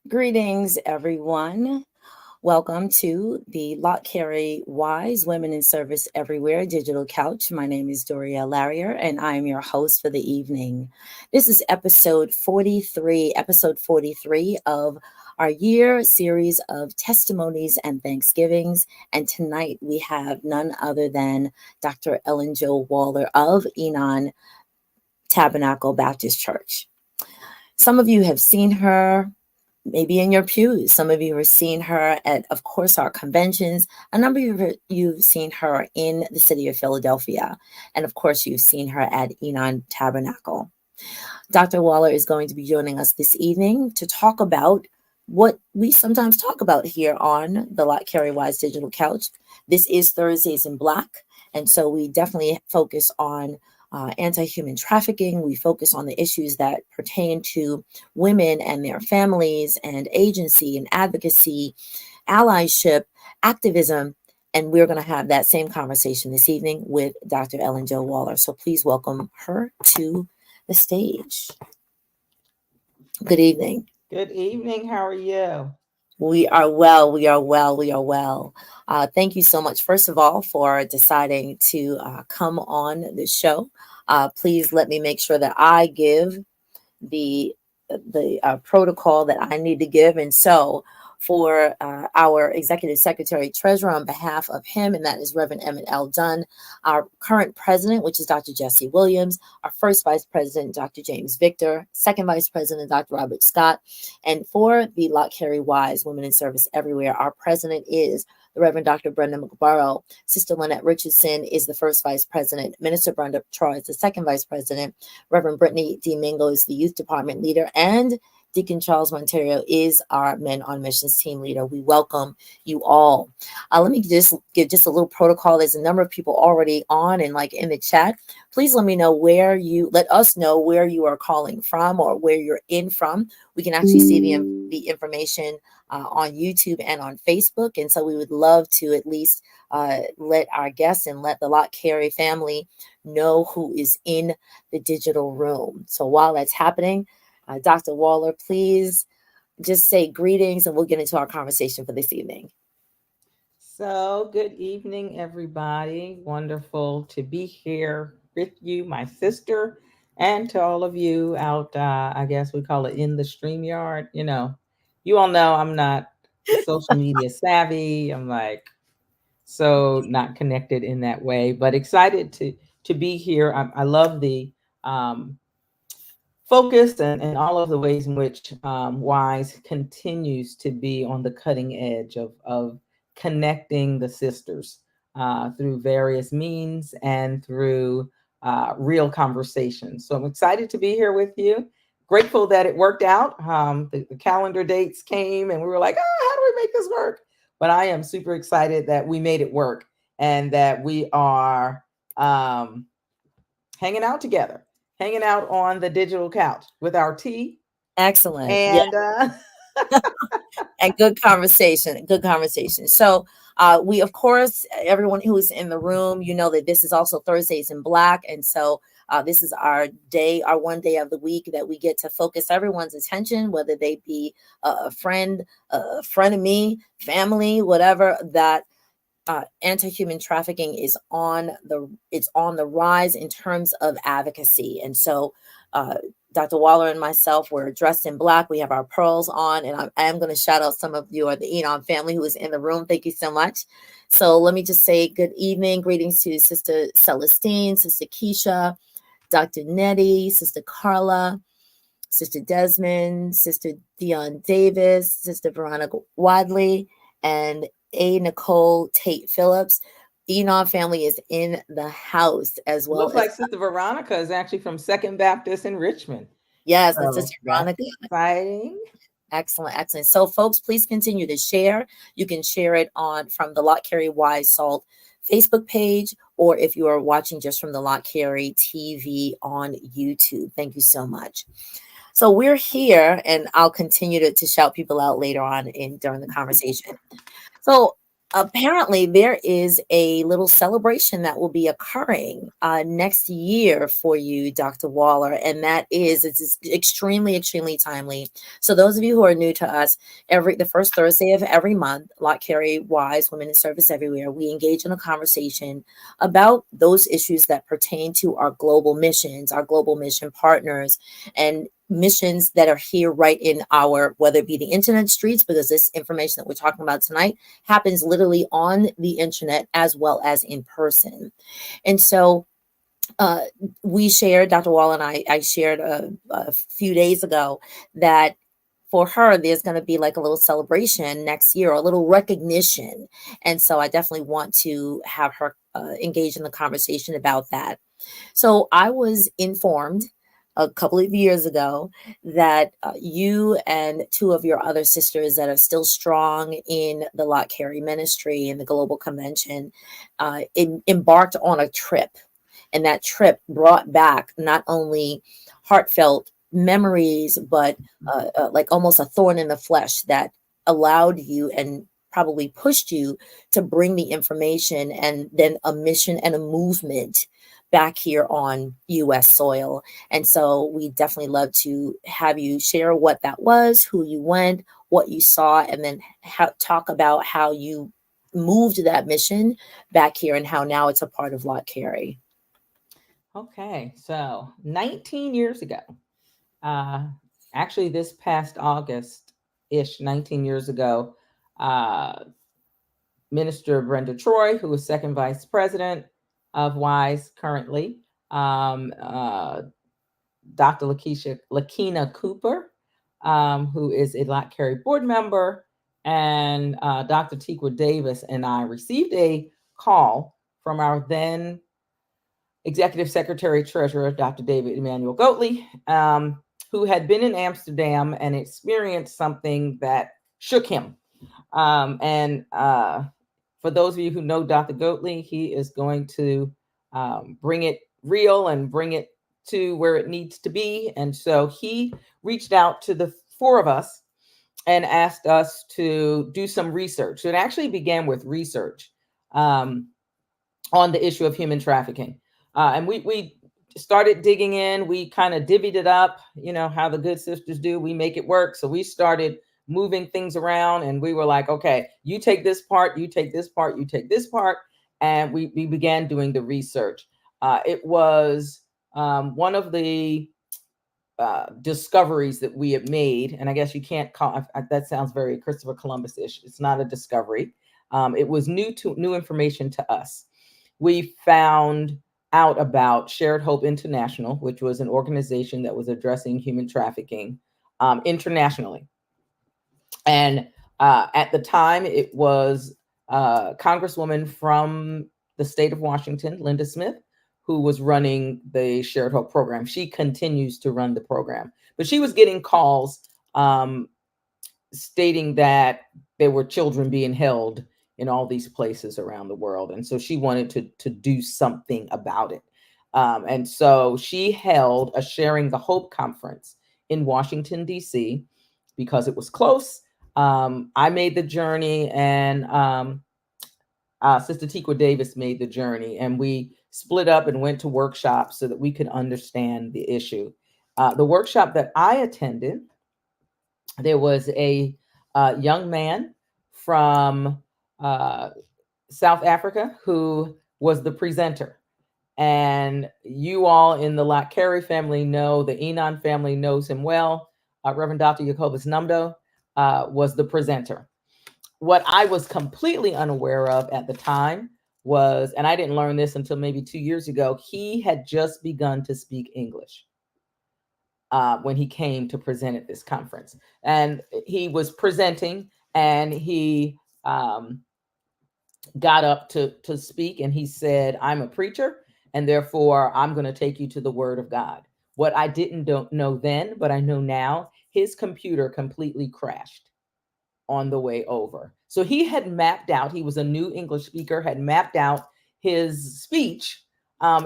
Greetings, everyone. Welcome to the Lott Carey WISE Women in Service Everywhere digital couch. My name is Doria Larrier, and I am your host for the evening. This is episode 43 of our year series of testimonies and thanksgivings. And tonight we have none other than Dr. Ellyn Jo Waller of Enon Tabernacle Baptist Church. Some of you have seen her maybe in your pews. Some of you have seen her at, of course, our conventions. A number of you've seen her in the city of Philadelphia. And of course, you've seen her at Enon Tabernacle. Dr. Waller is going to be joining us this evening to talk about what we sometimes talk about here on the Lott Carey WISE digital couch. This is Thursdays in Black. And so we definitely focus on anti-human trafficking. We focus on the issues that pertain to women and their families and agency and advocacy, allyship, activism. And we're going to have that same conversation this evening with Dr. Ellyn Jo Waller. So please welcome her to the stage. Good evening. Good evening. How are you? We are well. Thank you so much, first of all, for deciding to come on the show. Please let me make sure that I give the protocol that I need to give. And so for our Executive Secretary Treasurer, on behalf of him, and that is Reverend Emmett L. Dunn, our current president, which is Dr. Jesse Williams, our first vice president, Dr. James Victor, second vice president, Dr. Robert Scott, and for the Lott Carey WISE Women in Service Everywhere, our president is the Reverend Dr. Brenda McBorrough. Sister Lynette Richardson is the first vice president. Minister Brenda Troy is the second vice president. Reverend Brittany D. Mingo is the youth department leader, and Deacon Charles Monterio is our Men on Missions team leader. We welcome you all. Let me just give just a little protocol. There's a number of people already on and like in the chat. Please let us know where you are calling from or where you're in from. We can actually see the information on YouTube and on Facebook. And so we would love to at least let our guests and let the Lott Carey family know who is in the digital room. So while that's happening, Dr. Waller, please just say greetings and we'll get into our conversation for this evening. So, good evening, everybody. Wonderful to be here with you, my sister, and to all of you out, I guess we call it in the StreamYard. You all know I'm not social media savvy. I'm so not connected in that way, but excited to be here. I love the focus and all of the ways in which WISE continues to be on the cutting edge of connecting the sisters through various means and through real conversations. So I'm excited to be here with you. Grateful that it worked out. The calendar dates came and we were like, how do we make this work? But I am super excited that we made it work and that we are hanging out together. Hanging out on the digital couch with our tea. Excellent. And and good conversation. So we, of course, everyone who is in the room, you know that this is also Thursdays in Black. And so this is our one day of the week that we get to focus everyone's attention, whether they be a friend, frenemy, family, whatever, that anti-human trafficking is on the rise in terms of advocacy. And so Dr. Waller and myself, we're dressed in Black. We have our pearls on, and I am going to shout out some of you or the Enon family who is in the room. Thank you so much. So let me just say good evening, greetings to Sister Celestine, Sister Keisha, Dr. Nettie, Sister Carla, Sister Desmond, Sister Dion Davis, Sister Veronica Wadley, and A. Nicole Tate Phillips. The Enon family is in the house as well. Looks like Sister Veronica is actually from Second Baptist in Richmond. Yes, so Sister Veronica. Exciting. Excellent. So folks, please continue to share. You can share it from the Lott Carey WISE SALT Facebook page, or if you are watching just from the Lott Carey TV on YouTube. Thank you so much. So we're here, and I'll continue to shout people out later on during the conversation. So apparently there is a little celebration that will be occurring next year for you, Dr. Waller, and that is it's extremely, extremely timely. So those of you who are new to us, the first Thursday of every month, Lott Carey WISE, Women in Service Everywhere, we engage in a conversation about those issues that pertain to our global missions, our global mission partners, and missions that are here right in our, whether it be the internet streets, because this information that we're talking about tonight happens literally on the internet as well as in person. And so we shared, Dr. Wall and I shared a few days ago that for her, there's going to be like a little celebration next year, a little recognition. And so I definitely want to have her engage in the conversation about that. So I was informed a couple of years ago that you and two of your other sisters that are still strong in the Lott Carey ministry and the Global Convention embarked on a trip. And that trip brought back not only heartfelt memories, but like almost a thorn in the flesh that allowed you and probably pushed you to bring the information and then a mission and a movement back here on US soil. And so we definitely love to have you share what that was, who you went, what you saw, and then talk about how you moved that mission back here and how now it's a part of Lott Carey. Okay, so 19 years ago, actually this past August-ish, 19 years ago, Minister Brenda Troy, who is second vice president of WISE currently, Dr. Lakina Cooper, who is a Lott Carey board member, and Dr. Tikwa Davis and I received a call from our then Executive Secretary Treasurer, Dr. David Emmanuel Goatley, who had been in Amsterdam and experienced something that shook him. For those of you who know Dr. Goatley, he is going to bring it real and bring it to where it needs to be. And so he reached out to the four of us and asked us to do some research. So it actually began with research on the issue of human trafficking. And we started digging in. We kind of divvied it up, you know, how the good sisters do. We make it work. So we started moving things around, and we were like, okay, you take this part, you take this part, you take this part. And we began doing the research. It was one of the discoveries that we had made. And I guess you can't call that sounds very Christopher Columbus-ish. It's not a discovery. It was new information to us. We found out about Shared Hope International, which was an organization that was addressing human trafficking internationally. And at the time, it was a Congresswoman from the state of Washington, Linda Smith, who was running the Shared Hope program. She continues to run the program, but she was getting calls stating that there were children being held in all these places around the world. And so she wanted to do something about it. And so she held a Sharing the Hope conference in Washington, D.C., because it was close. I made the journey, and Sister Tikwa Davis made the journey, and we split up and went to workshops so that we could understand the issue. The workshop that I attended, there was a young man from South Africa who was the presenter. And you all in the Lott Carey family know, the Enon family knows him well. Reverend Dr. Jacobus Namdo was the presenter. What I was completely unaware of at the time was, and I didn't learn this until maybe 2 years ago, he had just begun to speak English when he came to present at this conference. And he was presenting, and he got up to speak, and he said, "I'm a preacher, and therefore I'm going to take you to the Word of God." What I don't know then, but I know now, his computer completely crashed on the way over. So he had mapped out, he was a new English speaker, had mapped out his speech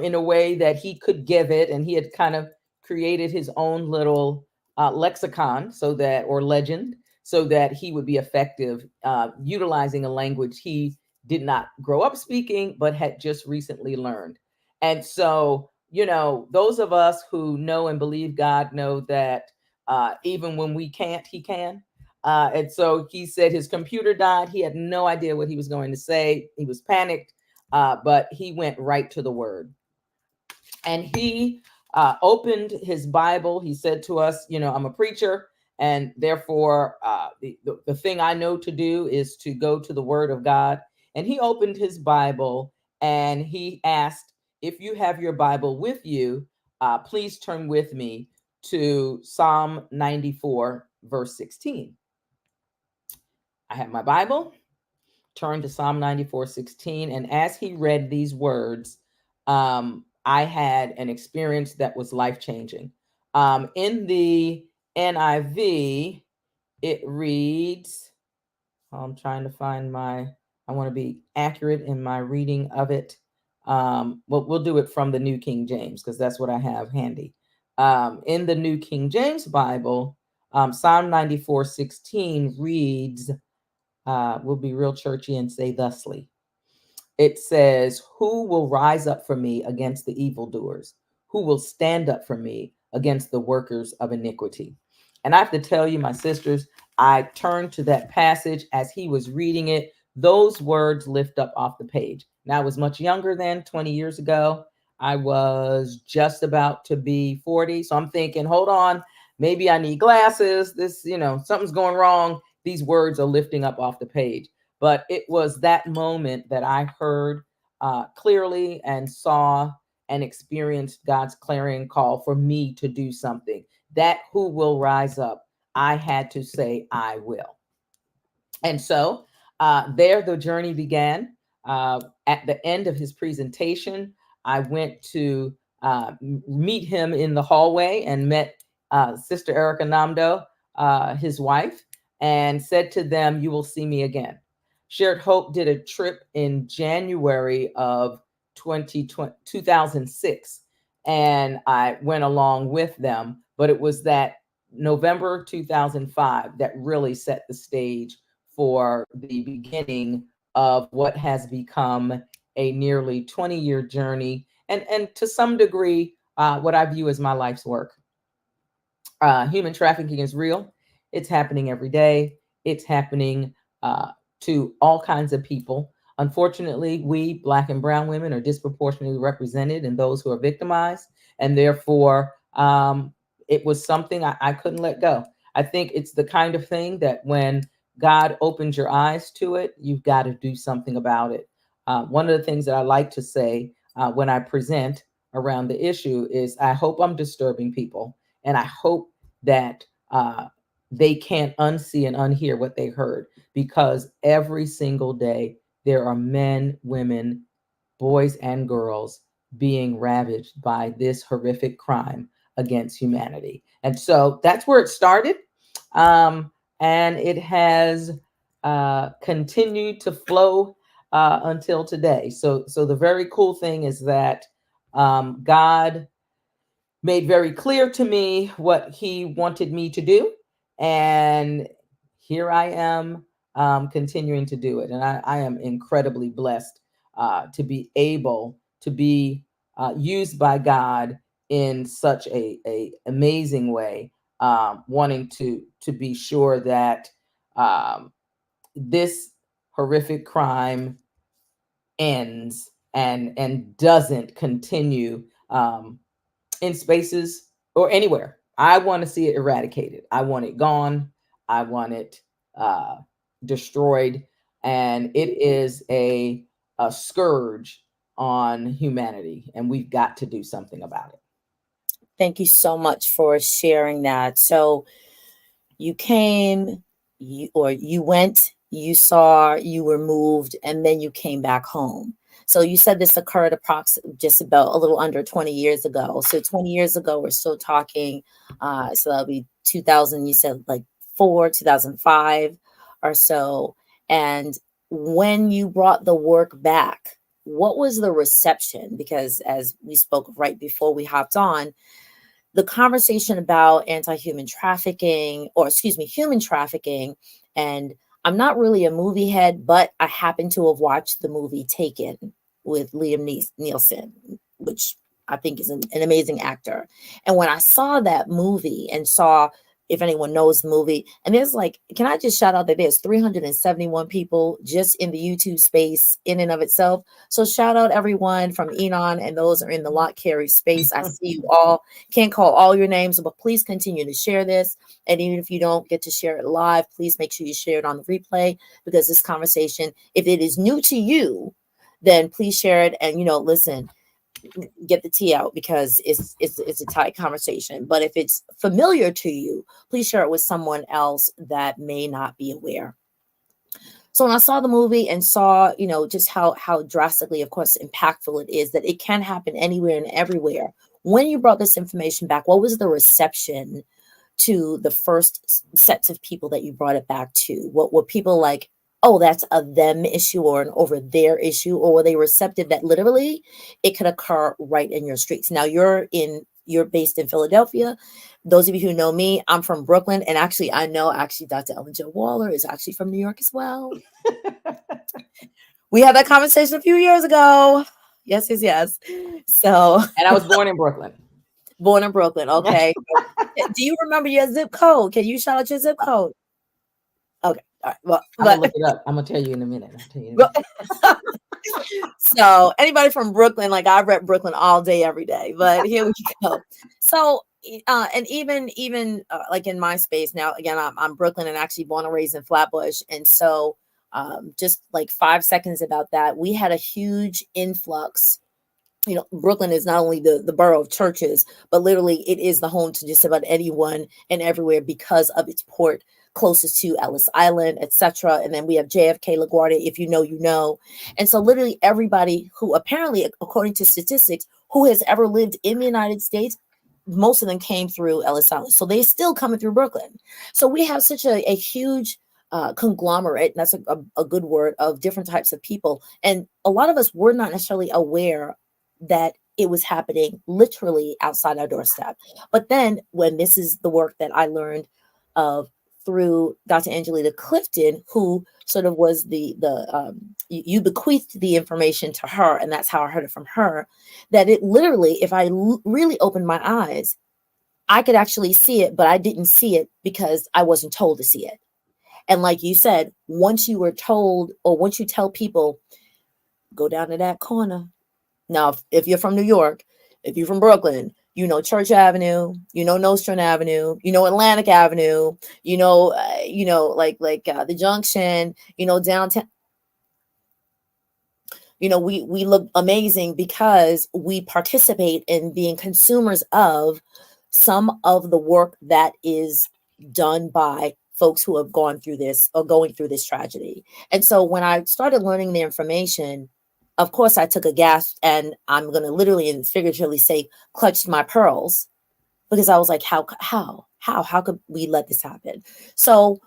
in a way that he could give it, and he had kind of created his own little lexicon, so that, or legend, so that he would be effective, utilizing a language he did not grow up speaking, but had just recently learned. And so, those of us who know and believe God know that even when we can't, he can. And so he said his computer died. He had no idea what he was going to say. He was panicked, but he went right to the word. And he opened his Bible. He said to us, I'm a preacher, and therefore the thing I know to do is to go to the word of God. And he opened his Bible and he asked, if you have your Bible with you, please turn with me to Psalm 94, verse 16. I have my Bible, turned to Psalm 94, 16. And as he read these words, I had an experience that was life-changing. In the NIV, it reads, I'm trying to find I want to be accurate in my reading of it. We'll do it from the New King James because that's what I have handy. In the New King James Bible, Psalm 94, 16 reads, we'll be real churchy and say thusly. It says, who will rise up for me against the evildoers? Who will stand up for me against the workers of iniquity? And I have to tell you, my sisters, I turned to that passage as he was reading it. Those words lift up off the page. Now, I was much younger then, 20 years ago. I was just about to be 40. So I'm thinking, hold on, maybe I need glasses. This, something's going wrong. These words are lifting up off the page. But it was that moment that I heard clearly and saw and experienced God's clarion call for me to do something. That who will rise up, I had to say, I will. And so there the journey began. At the end of his presentation, I went to meet him in the hallway and met Sister Erica Namdo, his wife, and said to them, you will see me again. Shared Hope did a trip in January of 2006, and I went along with them. But it was that November 2005 that really set the stage for the beginning of what has become a nearly 20-year journey, and to some degree, what I view as my life's work. Human trafficking is real. It's happening every day. It's happening to all kinds of people. Unfortunately, we Black and brown women are disproportionately represented in those who are victimized. And therefore, it was something I couldn't let go. I think it's the kind of thing that when God opens your eyes to it, you've got to do something about it. One of the things that I like to say when I present around the issue is, I hope I'm disturbing people. And I hope that they can't unsee and unhear what they heard, because every single day there are men, women, boys, and girls being ravaged by this horrific crime against humanity. And so that's where it started. And it has continued to flow until today. So the very cool thing is that God made very clear to me what he wanted me to do. And here I am continuing to do it. And I am incredibly blessed to be able to be used by God in such a amazing way, wanting to be sure that this horrific crime ends and doesn't continue in spaces or anywhere. I want to see it eradicated. I want it gone. I want it destroyed. And it is a scourge on humanity, and we've got to do something about it. Thank you so much for sharing that. So you came, you went, you saw, you were moved, and then you came back home. So you said this occurred approximately just about a little under 20 years ago. So 20 years ago, we're still talking. So that'll be 2000, you said like 2005 or so. And when you brought the work back, what was the reception? Because as we spoke right before we hopped on, the conversation about anti-human trafficking, or excuse me, human trafficking. And I'm not really a movie head, but I happen to have watched the movie Taken with Liam Neeson, which I think is an amazing actor. And when I saw that movie and saw, if anyone knows the movie, and there's like, can I just shout out that there's 371 people just in the YouTube space in and of itself. So shout out everyone from Enon and those are in the Lott Carey space. I see you all. Can't call all your names, but please continue to share this. And even if you don't get to share it live, please make sure you share it on the replay, because this conversation, if it is new to you, then please share it. And, listen, get the tea out, because it's a tight conversation. But if it's familiar to you, please share it with someone else that may not be aware. So when I saw the movie and saw, just how drastically, of course, impactful it is, that it can happen anywhere and everywhere. When you brought this information back, what was the reception to the first sets of people that you brought it back to? What were people like, oh, that's a them issue or an over their issue? Or were they receptive that literally it could occur right in your streets? Now you're based in Philadelphia. Those of you who know me, I'm from Brooklyn. And actually, I know Dr. Ellyn Jo Waller is actually from New York as well. We had that conversation a few years ago. Yes. So, and I was born in Brooklyn. Okay. Do you remember your zip code? Can you shout out your zip code? Okay. All right. Well, I'm gonna look it up. I'm gonna tell you in a minute. So anybody from Brooklyn, like I rep Brooklyn all day, every day, but here we go. So, and even like in my space now, again, I'm Brooklyn and actually born and raised in Flatbush. And so, just like 5 seconds about that, we had a huge influx. Brooklyn is not only the borough of churches, but literally it is the home to just about anyone and everywhere because of its port closest to Ellis Island, etc. And then we have JFK, LaGuardia, if you know, you know. And so literally everybody who apparently, according to statistics, who has ever lived in the United States, most of them came through Ellis Island. So they're still coming through Brooklyn. So we have such a huge conglomerate, and that's a good word, of different types of people. And a lot of us were not necessarily aware that it was happening literally outside our doorstep. But then when this is the work that I learned of through Dr. Angelina Clifton, who sort of was you bequeathed the information to her, and that's how I heard it from her, that it literally, if I really opened my eyes, I could actually see it, but I didn't see it because I wasn't told to see it. And like you said, once you were told, or once you tell people, go down to that corner. Now, if you're from New York, if you're from Brooklyn, Church Avenue, Nostrand Avenue, Atlantic Avenue, like the Junction, downtown. We look amazing because we participate in being consumers of some of the work that is done by folks who have gone through this or going through this tragedy. And so when I started learning the information, of course, I took a gasp, and I'm going to literally and figuratively say clutched my pearls, because I was like, how could we let this happen? So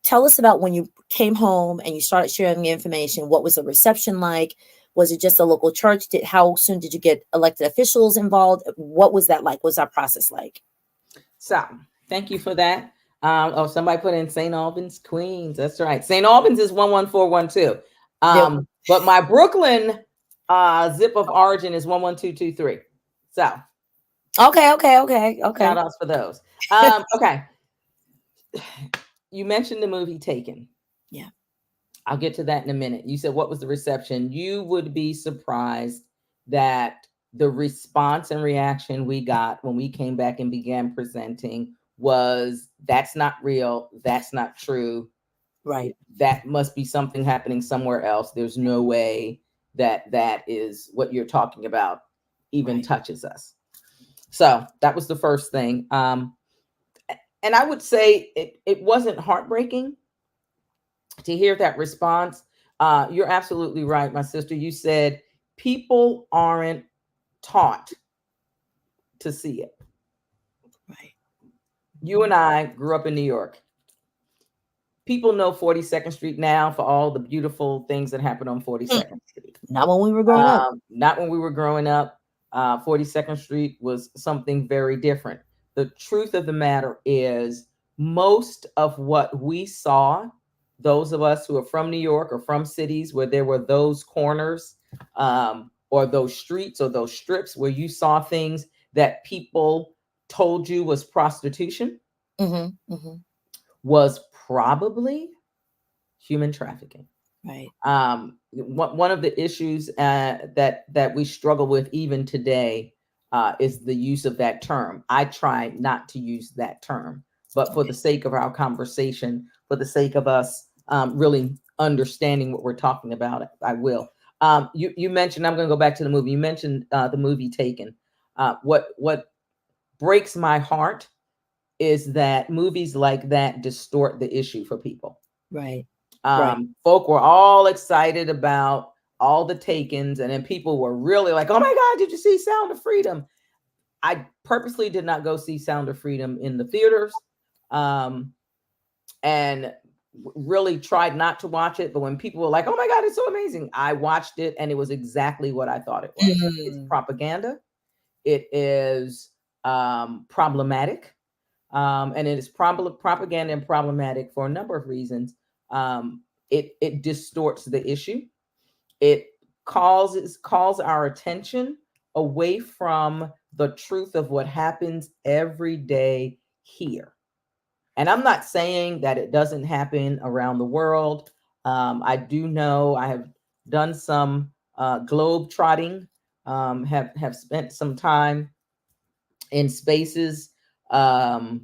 tell us about when you came home and you started sharing the information. What was the reception like? Was it just a local church? How soon did you get elected officials involved? What was that like? What was that process like? So thank you for that. Somebody put in St. Albans, Queens. That's right. St. Albans is 11412. But my Brooklyn zip of origin is 11223. So okay. Shout outs for those. Okay. You mentioned the movie Taken. Yeah. I'll get to that in a minute. You said, what was the reception? You would be surprised that the response and reaction we got when we came back and began presenting was, that's not real. That's not true. Right. That must be something happening somewhere else. There's no way that is what you're talking about even touches us. So that was the first thing. And I would say it wasn't heartbreaking to hear that response. You're absolutely right, my sister. You said people aren't taught to see it. Right. You and I grew up in New York. People know 42nd Street now for all the beautiful things that happen on 42nd Street. Not when we were growing up. Not when we were growing up. 42nd Street was something very different. The truth of the matter is, most of what we saw, those of us who are from New York or from cities where there were those corners, or those streets or those strips where you saw things that people told you was prostitution, was probably human trafficking. Right. One of the issues that we struggle with even today is the use of that term. I try not to use that term, but for the sake of our conversation, for the sake of us really understanding what we're talking about, I will. You mentioned, I'm going to go back to the movie. You mentioned the movie Taken. What breaks my heart is that movies like that distort the issue for people. Right. Folk were all excited about all the takens, and then people were really like, oh my God, did you see Sound of Freedom? I purposely did not go see Sound of Freedom in the theaters, and really tried not to watch it. But when people were like, oh my God, it's so amazing, I watched it, and it was exactly what I thought it was. It's propaganda. It is problematic. And it is propaganda and problematic for a number of reasons. It distorts the issue. It calls our attention away from the truth of what happens every day here. And I'm not saying that it doesn't happen around the world. I do know, I have done some globe trotting, have spent some time in spaces and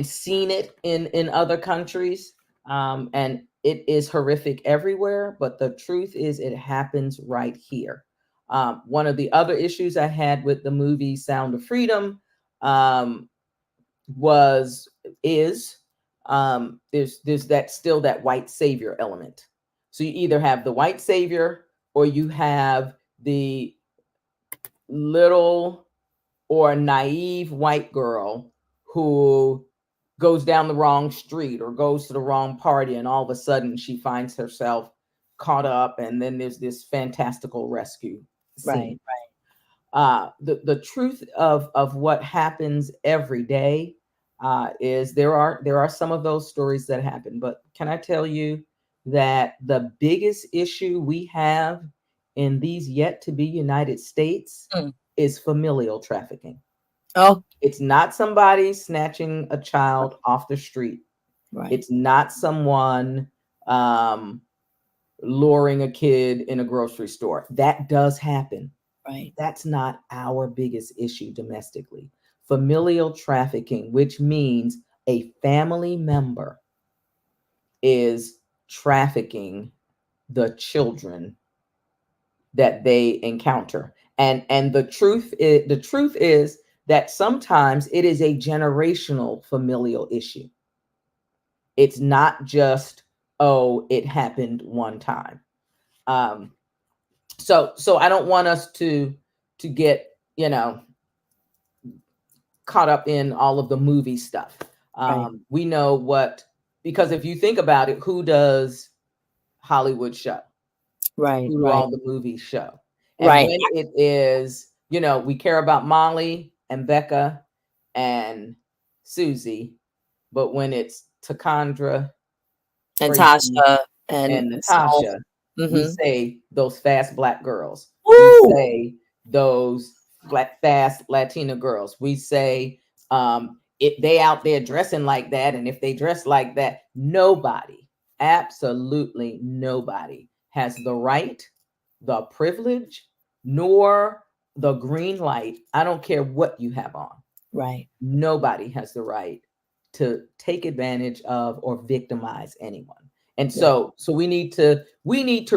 seen it in other countries, and it is horrific everywhere, but the truth is it happens right here. One of the other issues I had with the movie Sound of Freedom there's that still that white savior element. So you either have the white savior or you have the little or naive white girl who goes down the wrong street or goes to the wrong party, and all of a sudden she finds herself caught up, and then there's this fantastical rescue scene. The truth of what happens every day is there are some of those stories that happen, but can I tell you that the biggest issue we have in these yet to be United States is familial trafficking. Oh, it's not somebody snatching a child off the street. right. It's not someone luring a kid in a grocery store. That does happen. Right. That's not our biggest issue domestically. Familial trafficking, which means a family member is trafficking the children that they encounter. And the truth is that sometimes it is a generational familial issue. It's not just, oh, it happened one time. So I don't want us to get, caught up in all of the movie stuff. We know what, because if you think about it, who does Hollywood show? Right. Who do all the movies show? And Right. when it is, we care about Molly and Becca and Susie, but when it's Takandra And Tracy, Tasha and Natasha, we say those fast Black girls. Woo! We say those fast Latina girls. We say if they out there dressing like that, and if they dress like that, nobody, absolutely nobody, has the right, the privilege, nor the green light. I don't care what you have on. Right. Nobody has the right to take advantage of or victimize anyone. And so we need to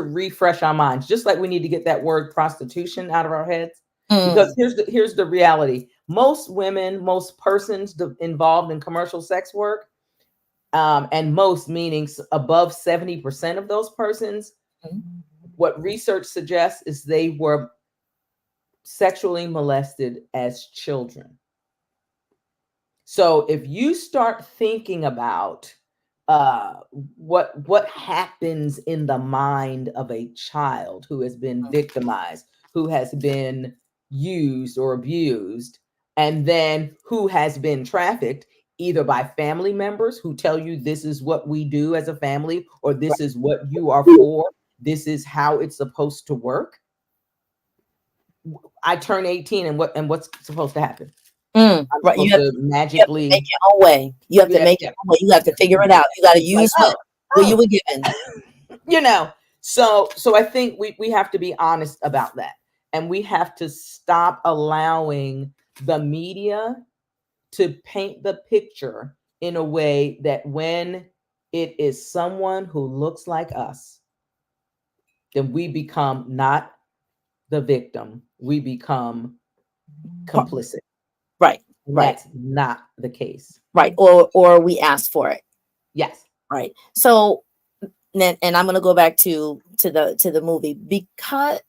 refresh our minds, just like we need to get that word prostitution out of our heads. Because here's the reality. Most women, most persons involved in commercial sex work, and most meaning above 70% of those persons, what research suggests is they were sexually molested as children. So if you start thinking about what happens in the mind of a child who has been victimized, who has been used or abused, and then who has been trafficked, either by family members who tell you this is what we do as a family, or this is what you are for, this is how it's supposed to work. I turn 18 and what's supposed to happen? I'm Right. supposed to magically make your own way. You have to make your own way. You have to figure it out. You got to use what you were given. So I think we have to be honest about that, and we have to stop allowing the media to paint the picture in a way that when it is someone who looks like us, then we become not the victim, we become complicit. Right. And that's not the case. Right. Or we ask for it. Yes. Right. So, and I'm going to go back to the movie, because,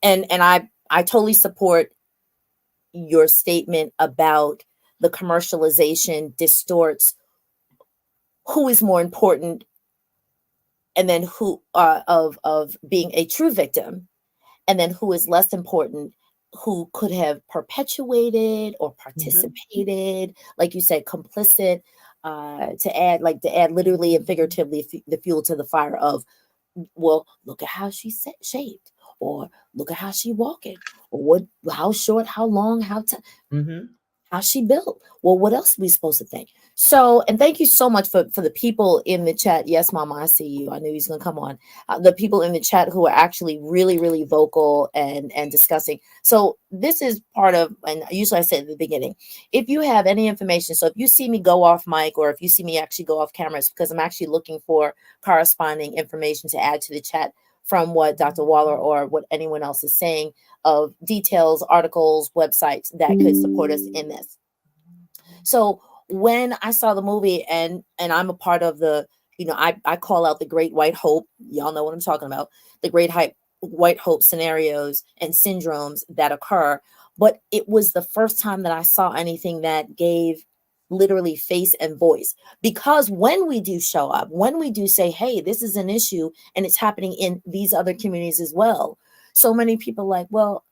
and I totally support your statement about the commercialization distorts who is more important, and then who of being a true victim, and then who is less important, who could have perpetuated or participated, like you said, complicit, to add literally and figuratively the fuel to the fire of, well, look at how she's shaped, or look at how she walking, or how short, how long, how she built. Well, what else are we supposed to think? So, and thank you so much for the people in the chat. Yes, Mama, I see you. I knew he's going to come on. The people in the chat who are actually really, really vocal and discussing. So this is part of, and usually I say at the beginning, if you have any information, so if you see me go off mic, or if you see me actually go off camera, it's because I'm actually looking for corresponding information to add to the chat from what Dr. Waller or what anyone else is saying, of details, articles, websites that could support us in this. So when I saw the movie, and I'm a part of the, I call out the Great White Hope. Y'all know what I'm talking about. The Great White Hope scenarios and syndromes that occur. But it was the first time that I saw anything that gave literally face and voice, because when we do show up, when we do say, hey, this is an issue and it's happening in these other communities as well, so many people like, well,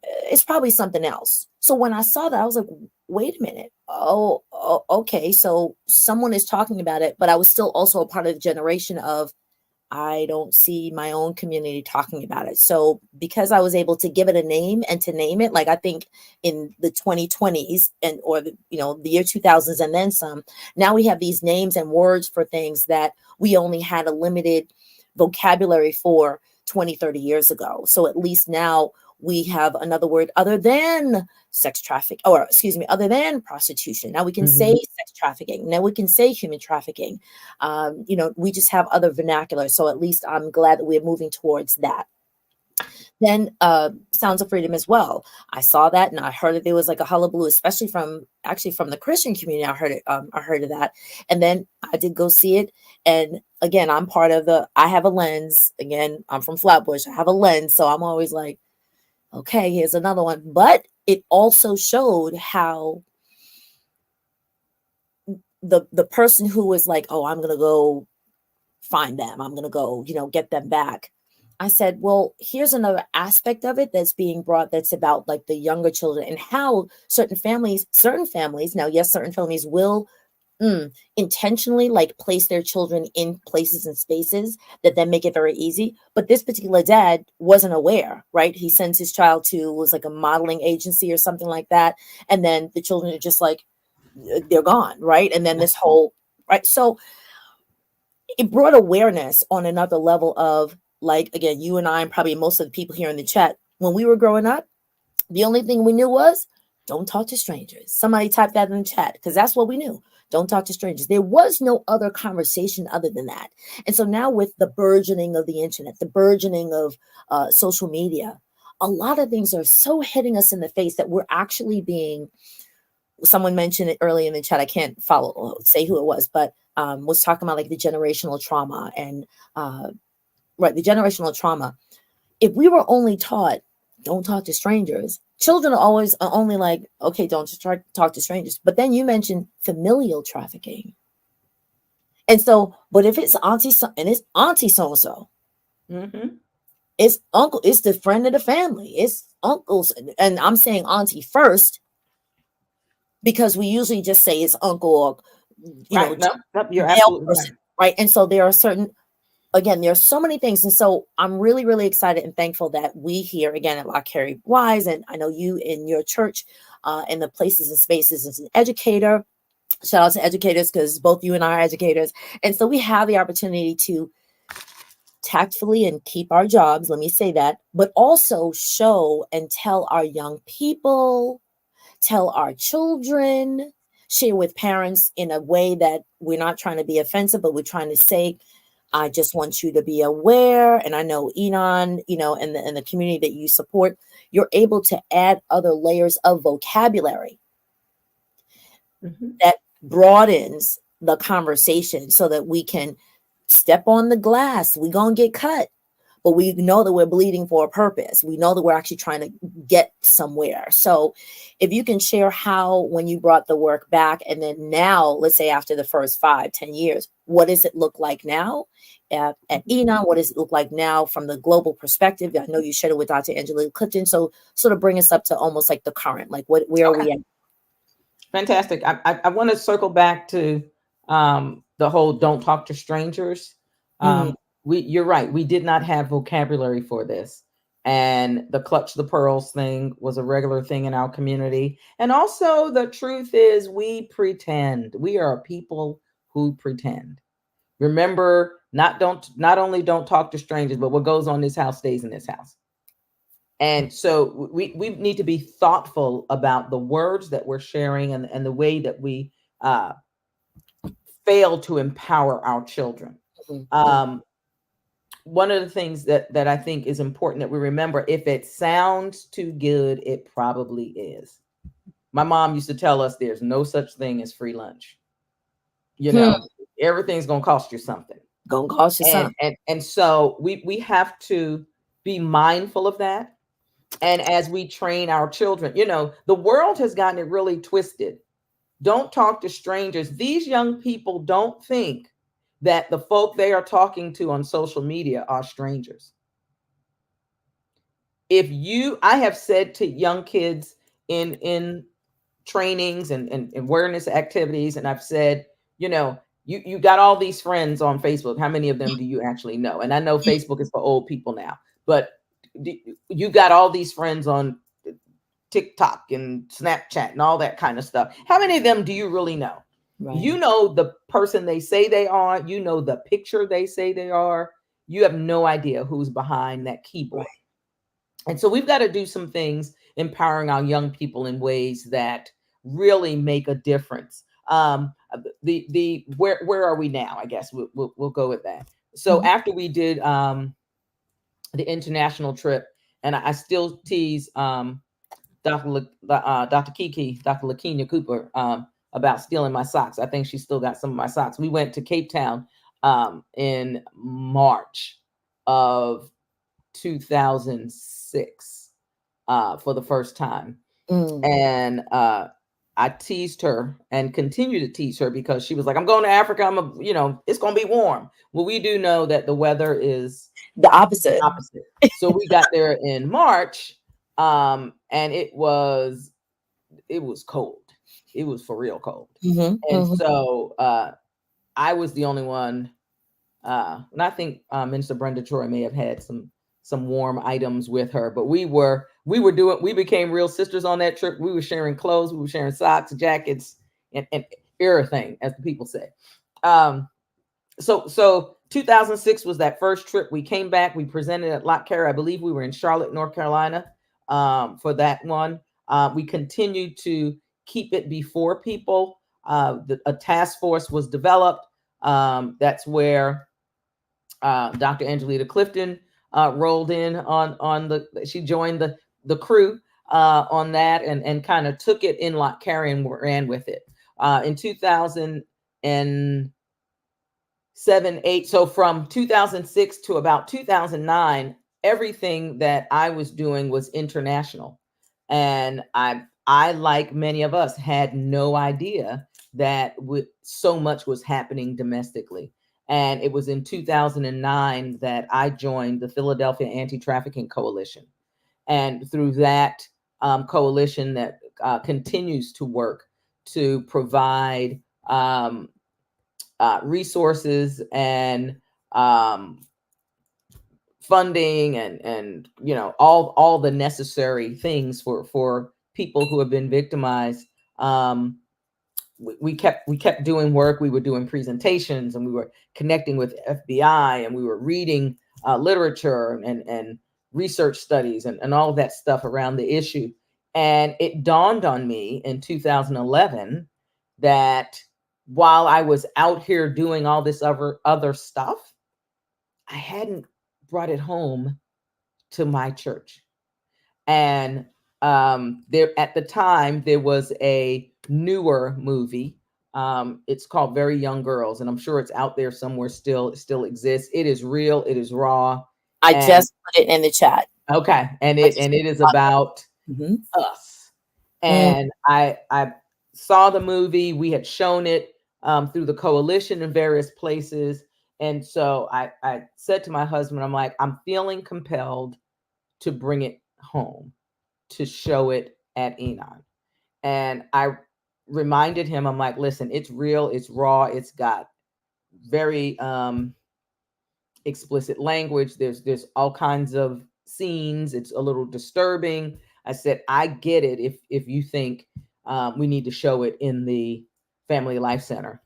it's probably something else. So when I saw that, I was like, wait a minute. Oh, okay. So someone is talking about it, but I was still also a part of the generation of, I don't see my own community talking about it. So because I was able to give it a name and to name it, like I think in the 2020s or the year 2000s and then some, now we have these names and words for things that we only had a limited vocabulary for 20, 30 years ago. So at least now we have another word other than sex trafficking, or excuse me, other than prostitution. Now we can say sex trafficking. Now we can say human trafficking. We just have other vernacular. So at least I'm glad that we're moving towards that. Then Sounds of Freedom as well. I saw that and I heard that there was like a hullabaloo, especially from the Christian community. I heard it. I heard of that. And then I did go see it. And again, I'm part of I have a lens. Again, I'm from Flatbush. I have a lens. So I'm always like, okay, here's another one. But it also showed how the person who was like, oh, I'm going to go find them, I'm going to go, get them back. I said, well, here's another aspect of it that's being brought, that's about like the younger children and how certain families, now, yes, certain families will intentionally like place their children in places and spaces that then make it very easy. But this particular dad wasn't aware, right? He sends his child to, was like a modeling agency or something like that. And then the children are just like, they're gone, right? And then this whole, right? So it brought awareness on another level of, like, again, you and I, and probably most of the people here in the chat, when we were growing up, the only thing we knew was don't talk to strangers. Somebody typed that in the chat, because that's what we knew. Don't talk to strangers. There was no other conversation other than that. And so now with the burgeoning of the internet, the burgeoning of social media, a lot of things are so hitting us in the face that we're actually being, someone mentioned it early in the chat, I can't say who it was, but was talking about like the generational trauma and the generational trauma. If we were only taught, don't talk to strangers, children are always only like, okay, don't just talk to strangers. But then you mentioned familial trafficking. And so, but if it's auntie so, and it's auntie so-and-so, it's uncle, it's the friend of the family, it's uncles. And I'm saying auntie first because we usually just say it's uncle or, you right. know, No, you're male absolutely person, right. right? And so there are certain, again, there are so many things. And so I'm really, really excited and thankful that we here again at Lott Carey WISE, and I know you in your church, in the places and spaces as an educator. Shout out to educators because both you and I are educators. And so we have the opportunity to tactfully and keep our jobs, let me say that, but also show and tell our young people, tell our children, share with parents in a way that we're not trying to be offensive, but we're trying to say, I just want you to be aware. And I know Enon, you know, and the community that you support, you're able to add other layers of vocabulary that broadens the conversation so that we can step on the glass. We're going to get cut, but we know that we're bleeding for a purpose. We know that we're actually trying to get somewhere. So if you can share how, when you brought the work back, and then now, let's say after the first 5-10 years, what does it look like now at Enon? What does it look like now from the global perspective? I know you shared it with Dr. Angela Clifton. So sort of bring us up to almost like the current, like where are we at? Fantastic. I want to circle back to the whole don't talk to strangers. You're right. We did not have vocabulary for this. And the clutch the pearls thing was a regular thing in our community. And also the truth is we pretend. We are people who pretend. Remember, not only don't talk to strangers, but what goes on in this house stays in this house. And so we need to be thoughtful about the words that we're sharing and the way that we fail to empower our children. One of the things that I think is important that we remember, if it sounds too good, it probably is. My mom used to tell us there's no such thing as free lunch. You know, everything's going to cost you something. Gonna cost you something. And so we have to be mindful of that. And as we train our children, you know, the world has gotten it really twisted. Don't talk to strangers. These young people don't think that the folk they are talking to on social media are strangers. I have said to young kids in trainings and awareness activities, and I've said, you know, you got all these friends on Facebook. How many of them do you actually know? And I know Facebook is for old people now, but you got all these friends on TikTok and Snapchat and all that kind of stuff. How many of them do you really know? Right. You know the person they say they are. You know the picture they say they are. You have no idea who's behind that keyboard. Right. And so we've got to do some things empowering our young people in ways that really make a difference. Where are we now? I guess we'll go with that. So after we did the international trip, and I still tease Dr. Lakenya Cooper about stealing my socks. I think she still got some of my socks. We went to Cape Town in March of 2006 for the first time. And I teased her and continue to tease her because she was like, I'm going to Africa. It's going to be warm. Well, we do know that the weather is the opposite. So we got there in March. And it was cold. It was for real cold. So I was the only one. And I think Minister Brenda Troy may have had some warm items with her, but we became real sisters on that trip. We were sharing clothes, we were sharing socks, jackets, and everything, as the people say. So 2006 was that first trip. We came back, we presented at Lott Carey. I believe we were in Charlotte, North Carolina. For that one, we continued to keep it before people. A task force was developed. That's where Dr. Angelita Clifton rolled in she joined the crew on that and kind of took it in Lott Carey and ran with it. In 2007, 2008. So from 2006 to about 2009, everything that I was doing was international. And I, like many of us, had no idea that so much was happening domestically. And it was in 2009 that I joined the Philadelphia Anti-Trafficking Coalition. And through that coalition that continues to work to provide resources and funding and all the necessary things for people who have been victimized. We kept doing work. We were doing presentations, and we were connecting with FBI, and we were reading literature and research studies and all of that stuff around the issue. And it dawned on me in 2011 that while I was out here doing all this other stuff, I hadn't brought it home to my church. And there at the time there was a newer movie. It's called Very Young Girls, and I'm sure it's out there somewhere. It still exists. It is real. It is raw. I just put it in the chat. Okay, and it is about us. And I saw the movie. We had shown it through the coalition in various places, and so I said to my husband, I'm like, I'm feeling compelled to bring it home, to show it at Enon. And I reminded him, I'm like, listen, it's real, it's raw, it's got very explicit language. There's all kinds of scenes. It's a little disturbing. I said, I get it if you think we need to show it in the Family Life Center.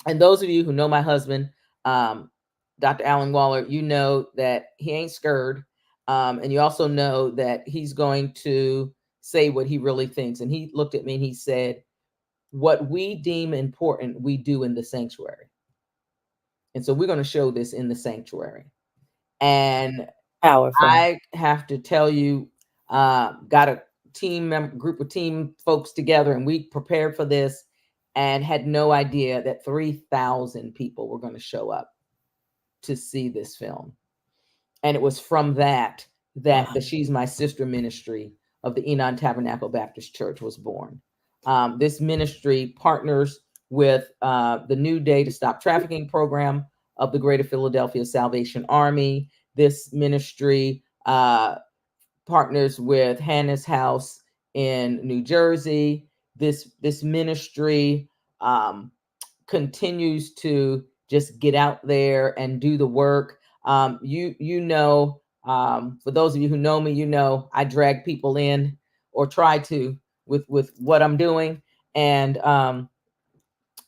And those of you who know my husband, Dr. Alyn Waller, you know that he ain't scared. And you also know that he's going to say what he really thinks. And he looked at me and he said, what we deem important, we do in the sanctuary. And so we're going to show this in the sanctuary. And powerful. I have to tell you, got a group of team folks together, and we prepared for this and had no idea that 3,000 people were going to show up to see this film. And it was from that the She's My Sister ministry of the Enon Tabernacle Baptist Church was born. This ministry partners with the New Day to Stop Trafficking program of the Greater Philadelphia Salvation Army. This ministry partners with Hannah's House in New Jersey. This ministry continues to just get out there and do the work. For those of you who know me, I drag people in, or try to, with what I'm doing. And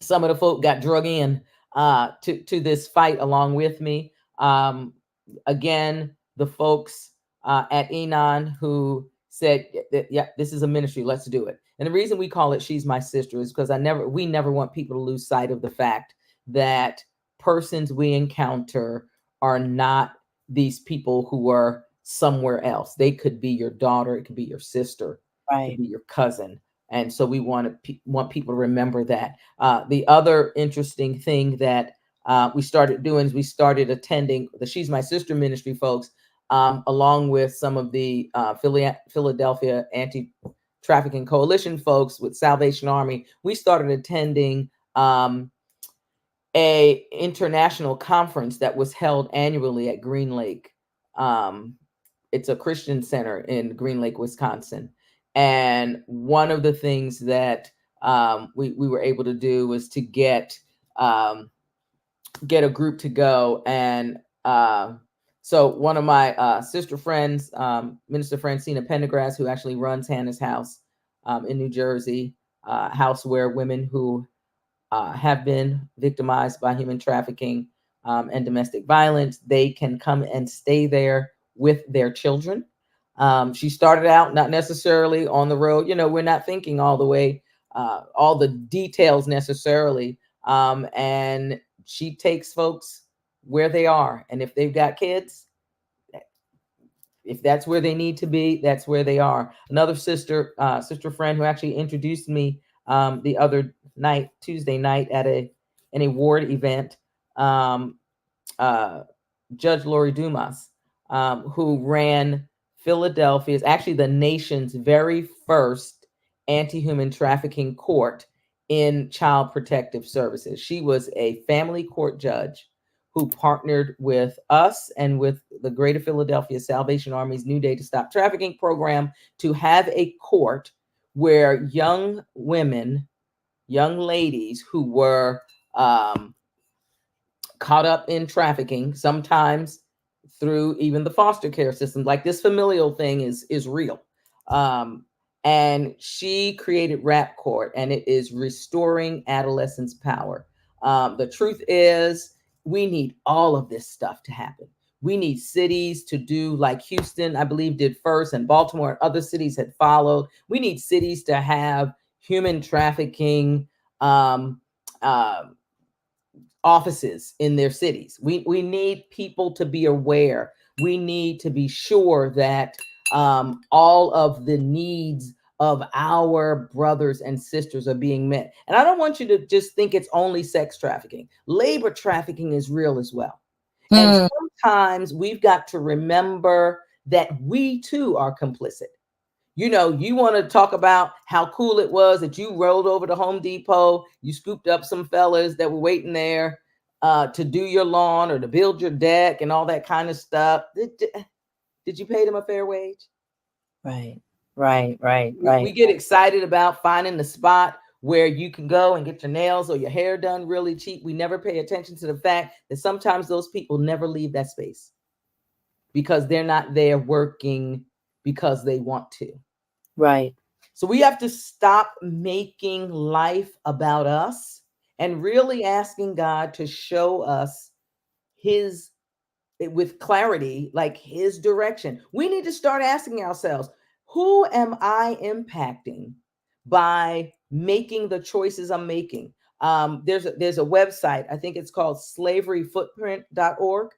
some of the folk got drug in to this fight along with me. Again, the folks at Enon who said that, yeah, this is a ministry, let's do it. And the reason we call it She's My Sister is because we never want people to lose sight of the fact that persons we encounter are not these people who are somewhere else. They could be your daughter, it could be your sister, right, it could be your cousin. And so we want people to remember that. The other interesting thing that we started doing is we started attending the She's My Sister ministry folks, along with some of the Philadelphia Anti-Trafficking Coalition folks with Salvation Army. We started attending a international conference that was held annually at Green Lake. It's a Christian center in Green Lake, Wisconsin. And one of the things that we were able to do was to get a group to go. And so one of my sister friends, Minister Francina Pendergrass, who actually runs Hannah's House in New Jersey, house where women who have been victimized by human trafficking and domestic violence, they can come and stay there with their children. She started out not necessarily on the road. We're not thinking all the way, all the details necessarily. And she takes folks where they are. And if they've got kids, if that's where they need to be, that's where they are. Another sister friend who actually introduced me the other night, Tuesday night, at an award event, Judge Lori Dumas, who ran Philadelphia's, actually the nation's very first anti-human trafficking court in child protective services. She was a family court judge who partnered with us and with the Greater Philadelphia Salvation Army's New Day to Stop Trafficking program to have a court where young women, young ladies who were caught up in trafficking, sometimes through even the foster care system, like this familial thing is real. And she created Rap Court, and it is restoring adolescents' power. The truth is, we need all of this stuff to happen. We need cities to do like Houston, I believe, did first, and Baltimore and other cities had followed. We need cities to have human trafficking offices in their cities. We need people to be aware. We need to be sure that all of the needs of our brothers and sisters are being met. And I don't want you to just think it's only sex trafficking. Labor trafficking is real as well. And sometimes we've got to remember that we too are complicit. You know, you want to talk about how cool it was that you rolled over to Home Depot, you scooped up some fellas that were waiting there to do your lawn or to build your deck and all that kind of stuff. Did you pay them a fair wage? Right. We get excited about finding the spot where you can go and get your nails or your hair done really cheap. We never pay attention to the fact that sometimes those people never leave that space because they're not there working because they want to. Right. So we have to stop making life about us and really asking God to show us his, with clarity, like his direction. We need to start asking ourselves, who am I impacting by making the choices I'm making? There's a website, I think it's called slaveryfootprint.org.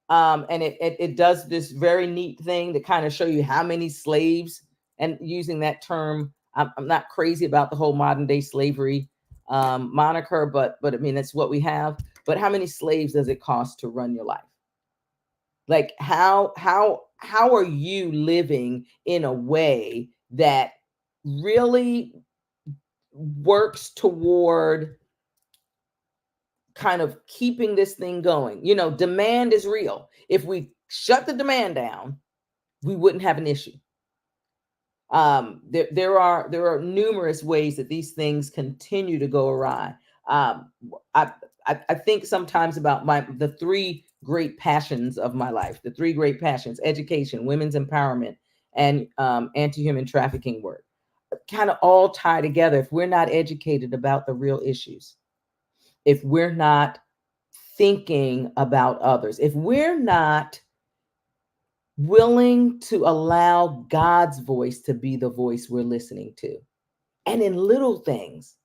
And it does this very neat thing to kind of show you how many slaves, and using that term, I'm not crazy about the whole modern day slavery moniker, but I mean, that's what we have. But how many slaves does it cost to run your life? Like how are you living in a way that really works toward kind of keeping this thing going? You know, demand is real. If we shut the demand down, we wouldn't have an issue. There are numerous ways that these things continue to go awry. I think sometimes about the three great passions of my life, the three great passions: education, women's empowerment, and anti-human trafficking work, kind of all tie together. If we're not educated about the real issues, if we're not thinking about others, if we're not willing to allow God's voice to be the voice we're listening to, and in little things,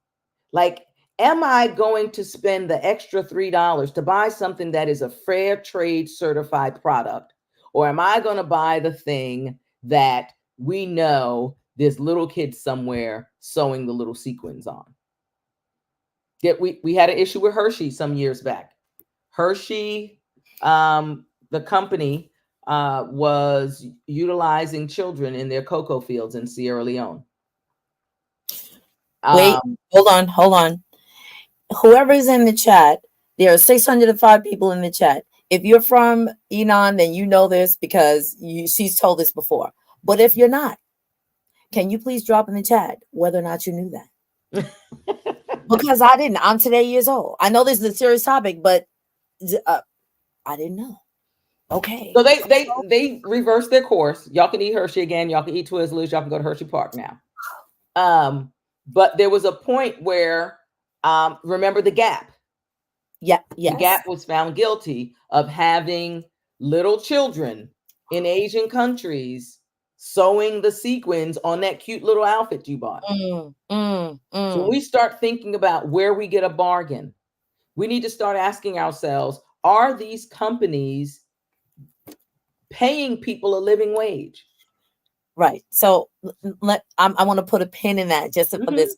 like, am I going to spend the extra $3 to buy something that is a fair trade certified product? Or am I going to buy the thing that we know there's little kids somewhere sewing the little sequins on? Yeah, we had an issue with Hershey some years back. Hershey, the company, was utilizing children in their cocoa fields in Sierra Leone. Wait, hold on. Whoever's in the chat, there are 605 people in the chat. If you're from Enon, then you know this because she's told this before. But if you're not, can you please drop in the chat whether or not you knew that? Because I didn't. I'm today years old. I know this is a serious topic, but I didn't know. Okay. So they reversed their course. Y'all can eat Hershey again. Y'all can eat Twizzlers. Y'all can go to Hershey Park now. But there was a point where, remember the Gap? Yeah. Yes. The Gap was found guilty of having little children in Asian countries sewing the sequins on that cute little outfit you bought. So when we start thinking about where we get a bargain, we need to start asking ourselves, are these companies paying people a living wage? Right. So I want to put a pin in that just for this moment.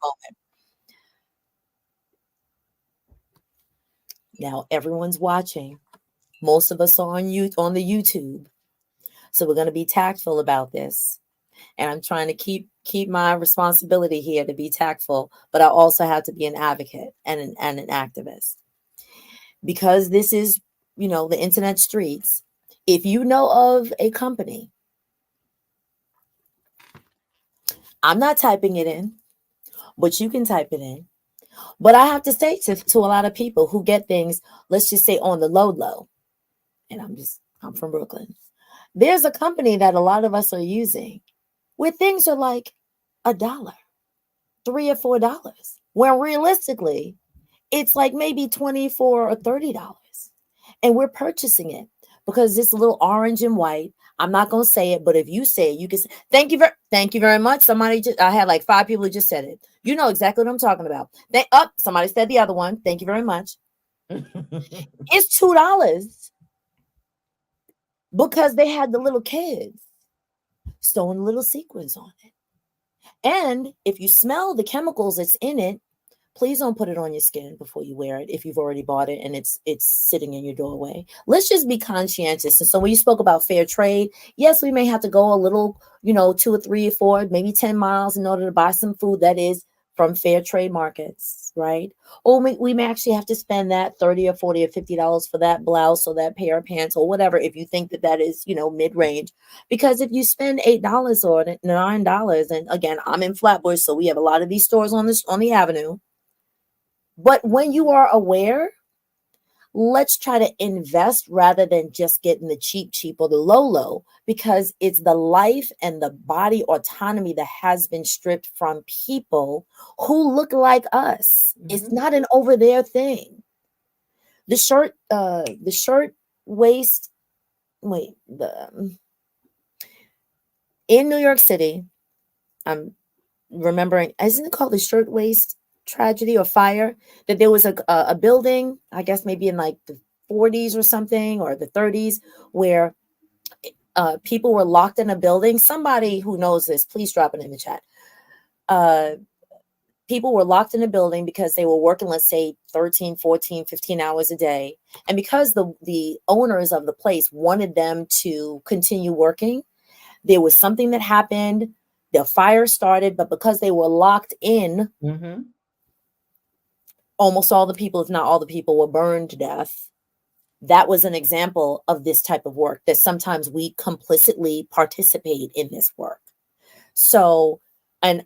Now everyone's watching. Most of us are on the YouTube. So we're going to be tactful about this. And I'm trying to keep my responsibility here to be tactful, but I also have to be an advocate and an activist. Because this is, the internet streets. If you know of a company, I'm not typing it in, but you can type it in. But I have to say to a lot of people who get things, let's just say on the low, and I'm from Brooklyn. There's a company that a lot of us are using where things are like $1, $3 or $4, when realistically it's like maybe $24 or $30. And we're purchasing it because this little orange and white, I'm not going to say it, but if you say it, you can say, thank you very much. I had like 5 people who just said it. You know exactly what I'm talking about. Somebody said the other one. Thank you very much. It's $2 because they had the little kids sewing little sequins on it. And if you smell the chemicals that's in it, please don't put it on your skin before you wear it if you've already bought it and it's sitting in your doorway. Let's just be conscientious. And so when you spoke about fair trade, yes, we may have to go a little, 2 or 3 or 4, maybe 10 miles in order to buy some food that is from fair trade markets, right? Or we may actually have to spend that $30 or $40 or $50 for that blouse or that pair of pants or whatever, if you think that is, mid-range. Because if you spend $8 or $9, and again, I'm in Flatbush, so we have a lot of these stores on the avenue. But when you are aware, let's try to invest rather than just getting the cheap or the low, because it's the life and the body autonomy that has been stripped from people who look like us. Mm-hmm. It's not an over there thing. The shirt waist. In New York City, I'm remembering, isn't it called the shirt waist tragedy or fire, that there was a building, I guess maybe in like the 40s or something, or the 30s, where people were locked in a building. Somebody who knows this, please drop it in the chat. People were locked in a building because they were working, let's say 13, 14, 15 hours a day. And because the owners of the place wanted them to continue working, there was something that happened. The fire started, but because they were locked in, mm-hmm. almost all the people, if not all the people, were burned to death. That was an example of this type of work, that sometimes we complicitly participate in this work. So, and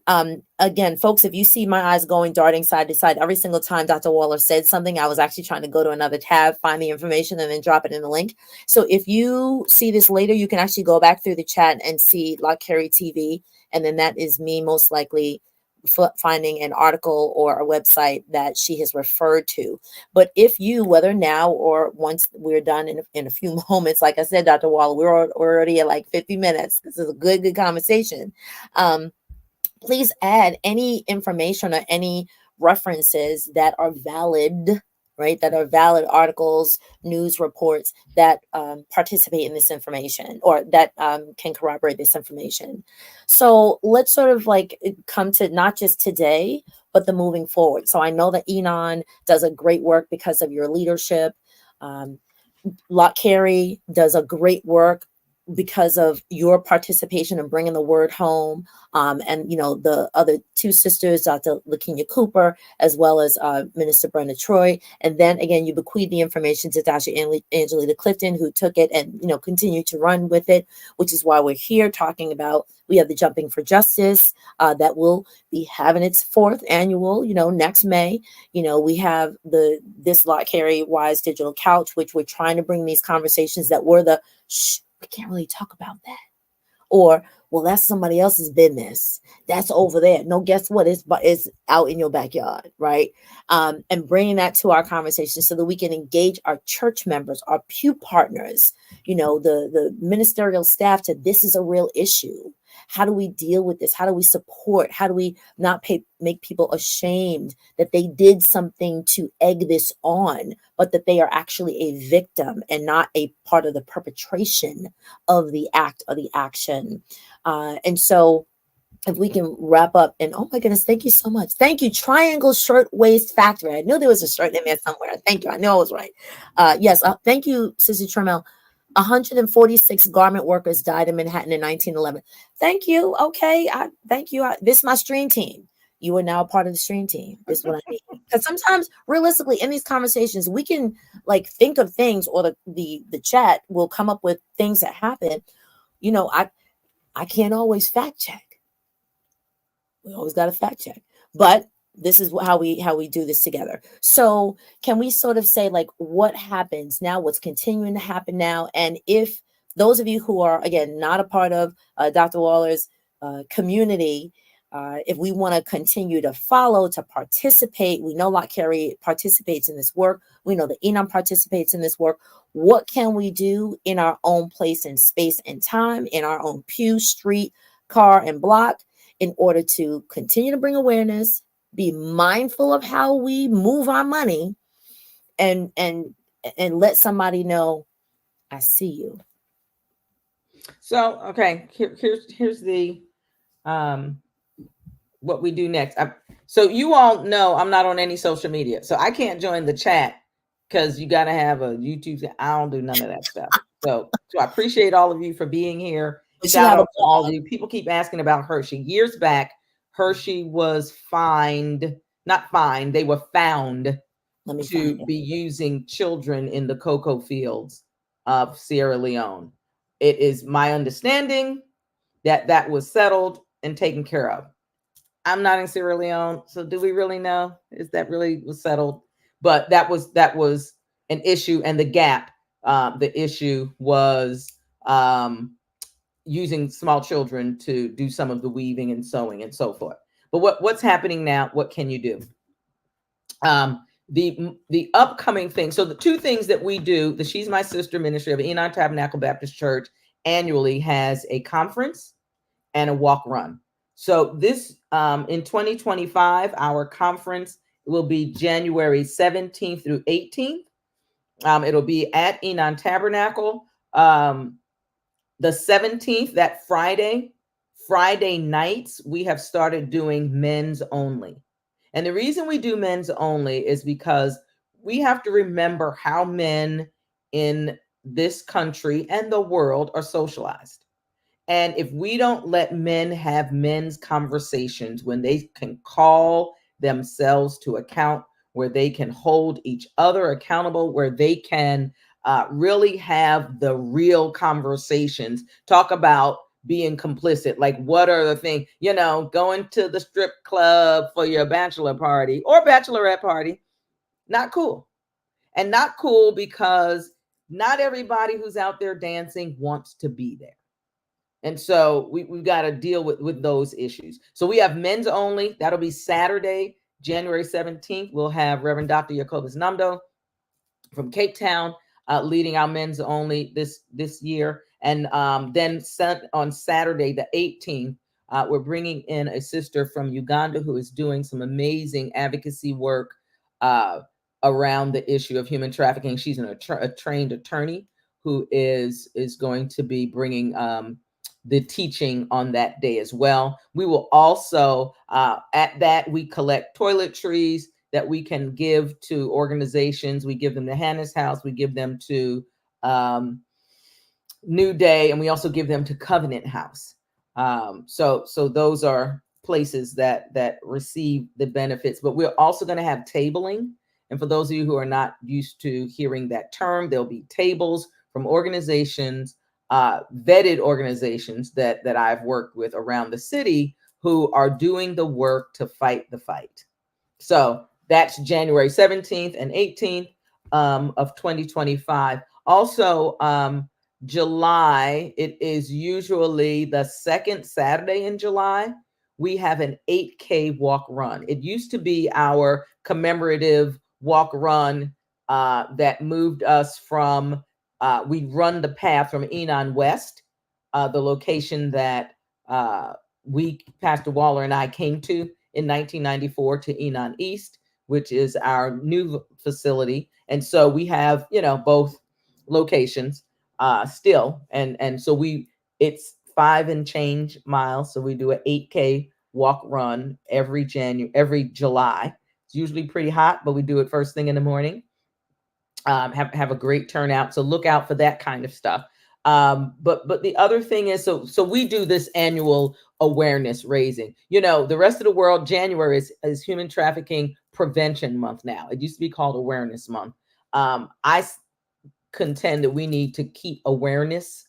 again, folks, if you see my eyes darting side to side, every single time Dr. Waller said something, I was actually trying to go to another tab, find the information, and then drop it in the link. So if you see this later, you can actually go back through the chat and see Lott Carey TV. And then that is me most likely finding an article or a website that she has referred to. But if you, whether now or once we're done in a few moments, like I said, Dr. Waller, we're already at like 50 minutes. This is a good conversation. Please add any information or any references that are valid, right? That are valid articles, news reports that participate in this information, or that can corroborate this information. So let's sort of like come to not just today, but the moving forward. So I know that Enon does a great work because of your leadership. Lott Carey does a great work because of your participation in bringing the word home. And, the other 2 sisters, Dr. LaKenya Cooper, as well as Minister Brenda Troy. And then again, you bequeathed the information to Dr. Angelina Clifton, who took it and, continued to run with it, which is why we're here talking about, we have the Jumping for Justice that will be having its 4th annual, next May. We have this Lott Carey WISE digital couch, which we're trying to bring these conversations that were we can't really talk about that. Or, well, that's somebody else's business. That's over there. No, guess what? It's out in your backyard, right? And bringing that to our conversation so that we can engage our church members, our pew partners, the ministerial staff to, this is a real issue. How do we deal with this? How do we support? How do we not make people ashamed that they did something to egg this on, but that they are actually a victim and not a part of the perpetration of the act or the action? And so if we can wrap up, and oh my goodness, thank you so much. Thank you. Triangle Shirt Waist Factory. I knew there was a shirt in there somewhere. Thank you. I know I was right. Yes. Thank you, Sissy Trammell. 146 garment workers died in Manhattan in 1911. Thank you. Okay. Thank you. This is my stream team. You are now a part of the stream team. This is what I need. Because sometimes, realistically, in these conversations, we can like think of things, or the chat will come up with things that happen. You know, I can't always fact check. We always got to fact check. But this is how we do this together. So can we sort of say like what happens now, what's continuing to happen now? And if those of you who are, again, not a part of Dr. Waller's community, if we want to continue to follow, to participate, we know Lott Carey participates in this work. We know that Enon participates in this work. What can we do in our own place and space and time, in our own pew, street, car, and block, in order to continue to bring awareness, be mindful of how we move our money, and let somebody know, I see you. So, okay, here's the what we do next. So you all know I'm not on any social media, so I can't join the chat because you got to have a YouTube. I don't do none of that stuff. So I appreciate all of you for being here. Shout out to all of you. People keep asking about Hershey. Years back, Hershey was not fined, they were found to be using children in the cocoa fields of Sierra Leone. It is my understanding that that was settled and taken care of. I'm not in Sierra Leone, so do we really know? Is that really was settled? But that was an issue, and the gap. The issue was using small children to do some of the weaving and sewing and so forth. But what's happening now? What can you do? The upcoming thing. So the two things that we do, the She's My Sister Ministry of Enon Tabernacle Baptist Church annually has a conference and a walk run. So this in 2025, our conference will be January 17th through 18th. It'll be at Enon Tabernacle. The 17th, that Friday nights, we have started doing men's only. And the reason we do men's only is because we have to remember how men in this country and the world are socialized. And if we don't let men have men's conversations when they can call themselves to account, where they can hold each other accountable, where they can really have the real conversations, talk about being complicit. Like, what are the things, going to the strip club for your bachelor party or bachelorette party, not cool. And not cool because not everybody who's out there dancing wants to be there. And so we've got to deal with those issues. So we have men's only. That'll be Saturday, January 17th. We'll have Reverend Dr. Jacobus Namdo from Cape Town leading our men's only this year. And then on Saturday, the 18th, we're bringing in a sister from Uganda who is doing some amazing advocacy work around the issue of human trafficking. She's a trained attorney who is going to be bringing the teaching on that day as well. We will also, at that, we collect toiletries that we can give to organizations. We give them to Hannah's House. We give them to New Day, and we also give them to Covenant House. So those are places that receive the benefits. But we're also going to have tabling. And for those of you who are not used to hearing that term, there'll be tables from organizations, vetted organizations that I've worked with around the city who are doing the work to fight the fight. So that's January 17th and 18th of 2025. Also, July, it is usually the second Saturday in July. We have an 8K walk run. It used to be our commemorative walk run that moved us from we run the path from Enon West, the location that Pastor Waller and I came to in 1994, to Enon East, which is our new facility. And so we have, both locations still. And so it's 5 and change miles. So we do an 8K walk run every July. It's usually pretty hot, but we do it first thing in the morning. have a great turnout. So look out for that kind of stuff. But the other thing is, so we do this annual awareness raising. You know, the rest of the world, January is Human Trafficking Prevention Month now. It used to be called Awareness Month. I contend that we need to keep awareness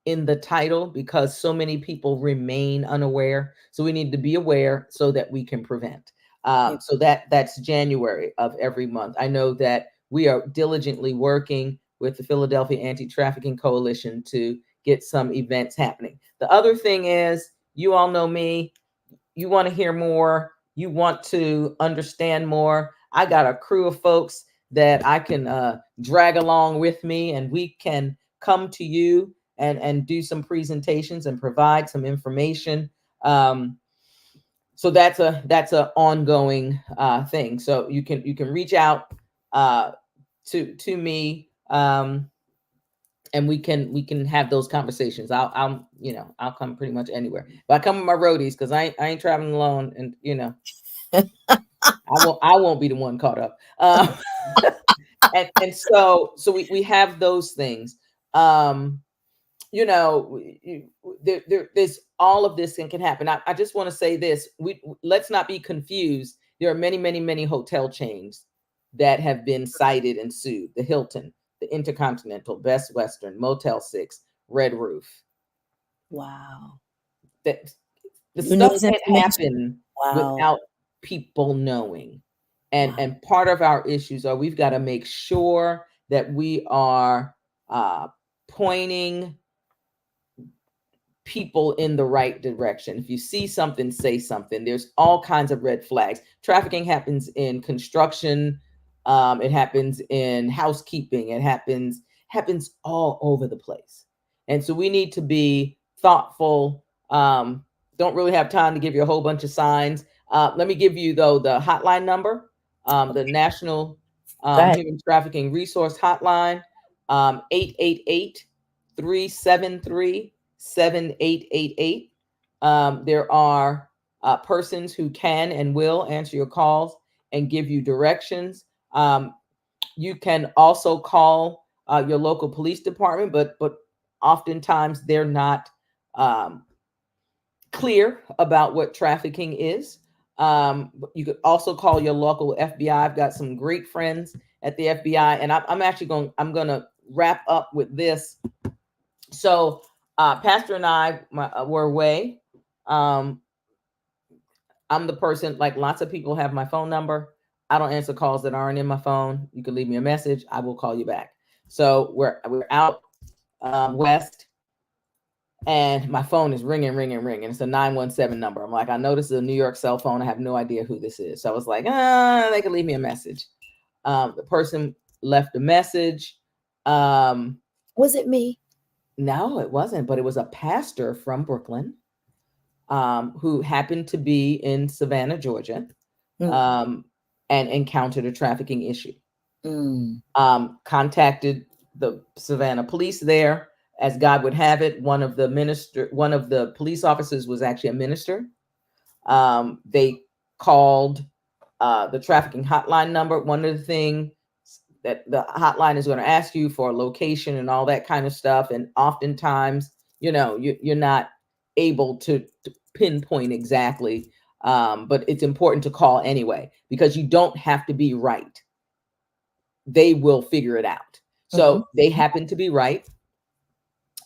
in the title because so many people remain unaware. So we need to be aware so that we can prevent. So that's January of every month. I know that we are diligently working with the Philadelphia Anti-Trafficking Coalition to get some events happening. The other thing is, you all know me, you want to hear more, you want to understand more. I got a crew of folks that I can drag along with me, and we can come to you and do some presentations and provide some information. So that's a ongoing thing. So you can reach out to me, and we can have those conversations. I'll come pretty much anywhere, but I come with my roadies because I ain't traveling alone, and I won't be the one caught up. And so we have those things. There's all of this can happen. I just want to say this. Let's not be confused. There are many hotel chains that have been cited and sued. The Hilton, the Intercontinental, Best Western, Motel 6, Red Roof. Wow. That the stuff can't happen without people knowing. And part of our issues are we've got to make sure that we are pointing people in the right direction. If you see something, say something. There's all kinds of red flags. Trafficking happens in construction. It happens in housekeeping. It happens all over the place. And so we need to be thoughtful. Don't really have time to give you a whole bunch of signs. Let me give you, though, the hotline number, the National Human Trafficking Resource Hotline, 888-373 7888. There are persons who can and will answer your calls and give you directions. You can also call your local police department, but oftentimes they're not clear about what trafficking is. You could also call your local FBI. I've got some great friends at the FBI, and I'm going to wrap up with this. So Pastor and I were away. I'm the person, like lots of people have my phone number. I don't answer calls that aren't in my phone. You can leave me a message. I will call you back. So we're out west, and my phone is ringing. It's a 917 number. I'm like, I know this is a New York cell phone. I have no idea who this is. So I was like, they can leave me a message. The person left a message. Was it me? No, it wasn't, but it was a pastor from Brooklyn who happened to be in Savannah, Georgia, and encountered a trafficking issue. Contacted the Savannah police there. As God would have it, one of the police officers was actually a minister. They called the trafficking hotline number. One of the things that the hotline is going to ask you for a location and all that kind of stuff. And oftentimes, you're not able to pinpoint exactly, but it's important to call anyway, because you don't have to be right. They will figure it out. So they happen to be right,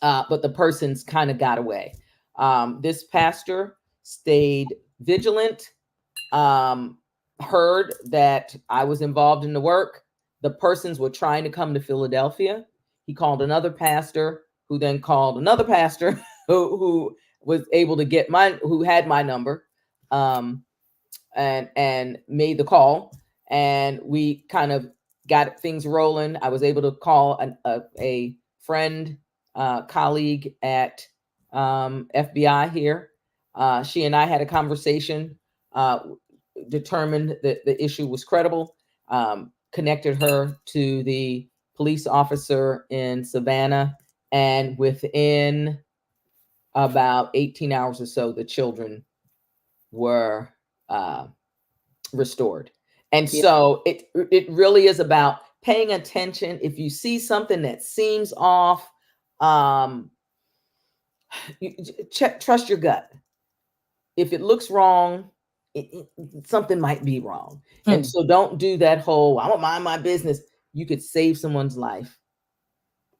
but the person's kind of got away. This pastor stayed vigilant, heard that I was involved in the work. The persons were trying to come to Philadelphia. He called another pastor, who then called another pastor who was able to get who had my number, and made the call. And we kind of got things rolling. I was able to call a friend, colleague at FBI here. She and I had a conversation, determined that the issue was credible, connected her to the police officer in Savannah, and within about 18 hours or so, the children were restored. And so it really is about paying attention. If you see something that seems off, trust your gut. If it looks wrong, something might be wrong. And so don't do that whole, I don't mind my business. You could save someone's life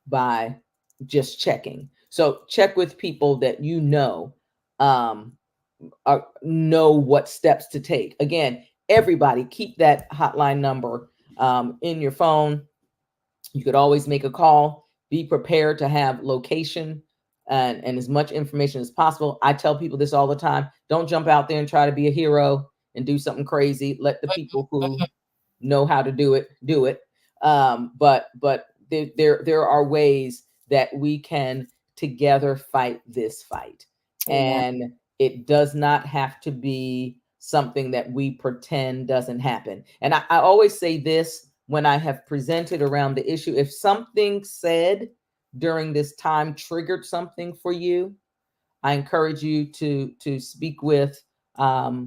by just checking. So check with people that you know what steps to take. Again, everybody keep that hotline number in your phone. You could always make a call. Be prepared to have location and as much information as possible. I tell people this all the time. Don't jump out there and try to be a hero and do something crazy. Let the people who know how to do it, do it. But there are ways that we can together fight this fight. Amen. And it does not have to be something that we pretend doesn't happen. And I always say this when I have presented around the issue. If something said during this time triggered something for you, I encourage you to speak with a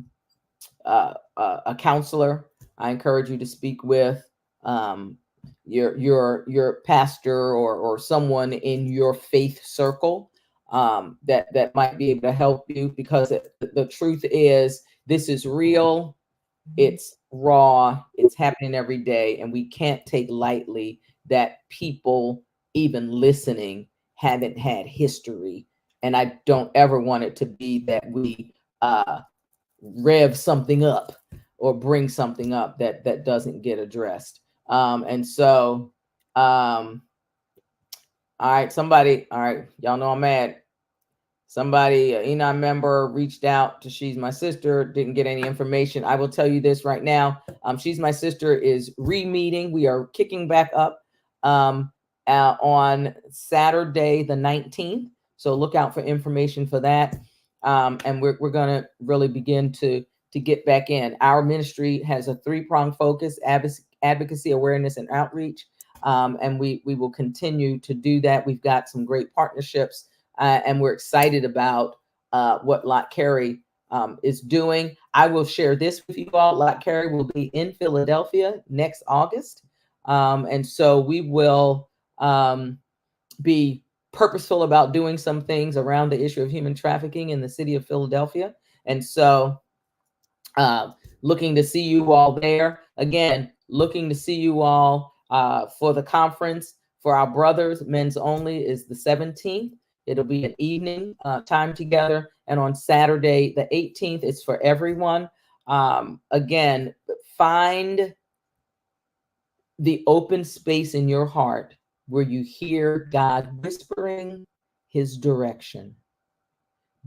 counselor. I encourage you to speak with your pastor or someone in your faith circle that might be able to help you, because the truth is, this is real. It's raw. It's happening every day, and we can't take lightly that people even listening haven't had history. And I don't ever want it to be that we rev something up or bring something up that doesn't get addressed. And so, all right, y'all know I'm mad. Somebody, an Enon member, reached out to She's My Sister, didn't get any information. I will tell you this right now. She's My Sister is re-meeting. We are kicking back up on Saturday, the 19th. So look out for information for that. And we're going to really begin to get back in. Our ministry has a 3-pronged focus: advocacy, awareness, and outreach. And we will continue to do that. We've got some great partnerships. And we're excited about what Lott Carey is doing. I will share this with you all. Lott Carey will be in Philadelphia next August. And so we will be purposeful about doing some things around the issue of human trafficking in the city of Philadelphia. And so looking to see you all there. Again, looking to see you all for the conference for our brothers, men's only, is the 17th. It'll be an evening time together. And on Saturday, the 18th, it's for everyone. Again, find the open space in your heart where you hear God whispering his direction.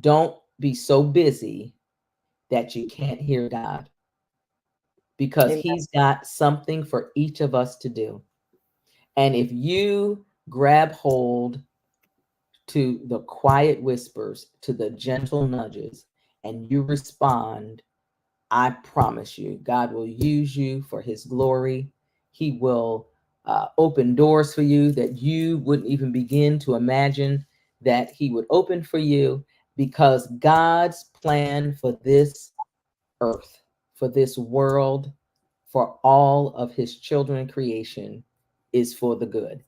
Don't be so busy that you can't hear God, because he's got something for each of us to do. And if you grab hold to the quiet whispers, to the gentle nudges, and you respond, I promise you, God will use you for his glory. He will open doors for you that you wouldn't even begin to imagine that he would open for you, because God's plan for this earth, for this world, for all of his children and creation is for the good.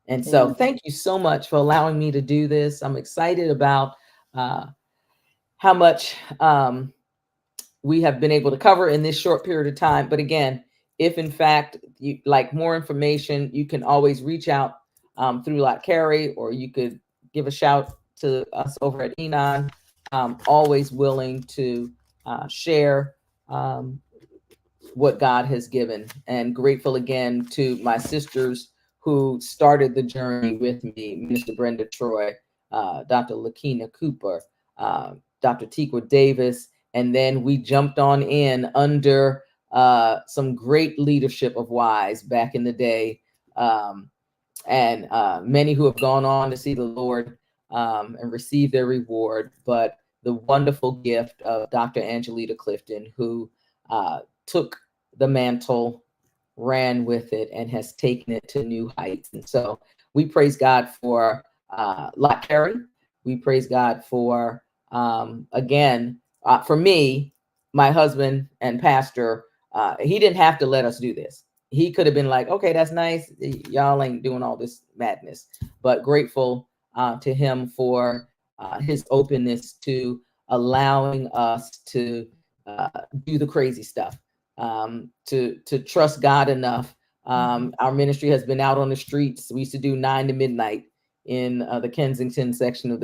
And so thank you so much for allowing me to do this. I'm excited about how much we have been able to cover in this short period of time. But again, if in fact you like more information, you can always reach out through Lott Carey, or you could give a shout to us over at Enon. Always willing to share what God has given, and grateful again to my sisters who started the journey with me, Minister Brenda Troy, Dr. Lakina Cooper, Dr. Tikwa Davis, and then we jumped on in under some great leadership of WISE back in the day, and many who have gone on to see the Lord and receive their reward. But the wonderful gift of Dr. Angelita Clifton, who took the mantle, ran with it, and has taken it to new heights. And so we praise God for Lott Carey. We praise God for, again, for me, my husband and pastor, he didn't have to let us do this. he could have been like, okay, that's nice. Y'all ain't doing all this madness. But grateful to him for his openness to allowing us to do the crazy stuff, to trust God enough. Our ministry has been out on the streets. We used to do 9 to midnight in the Kensington section of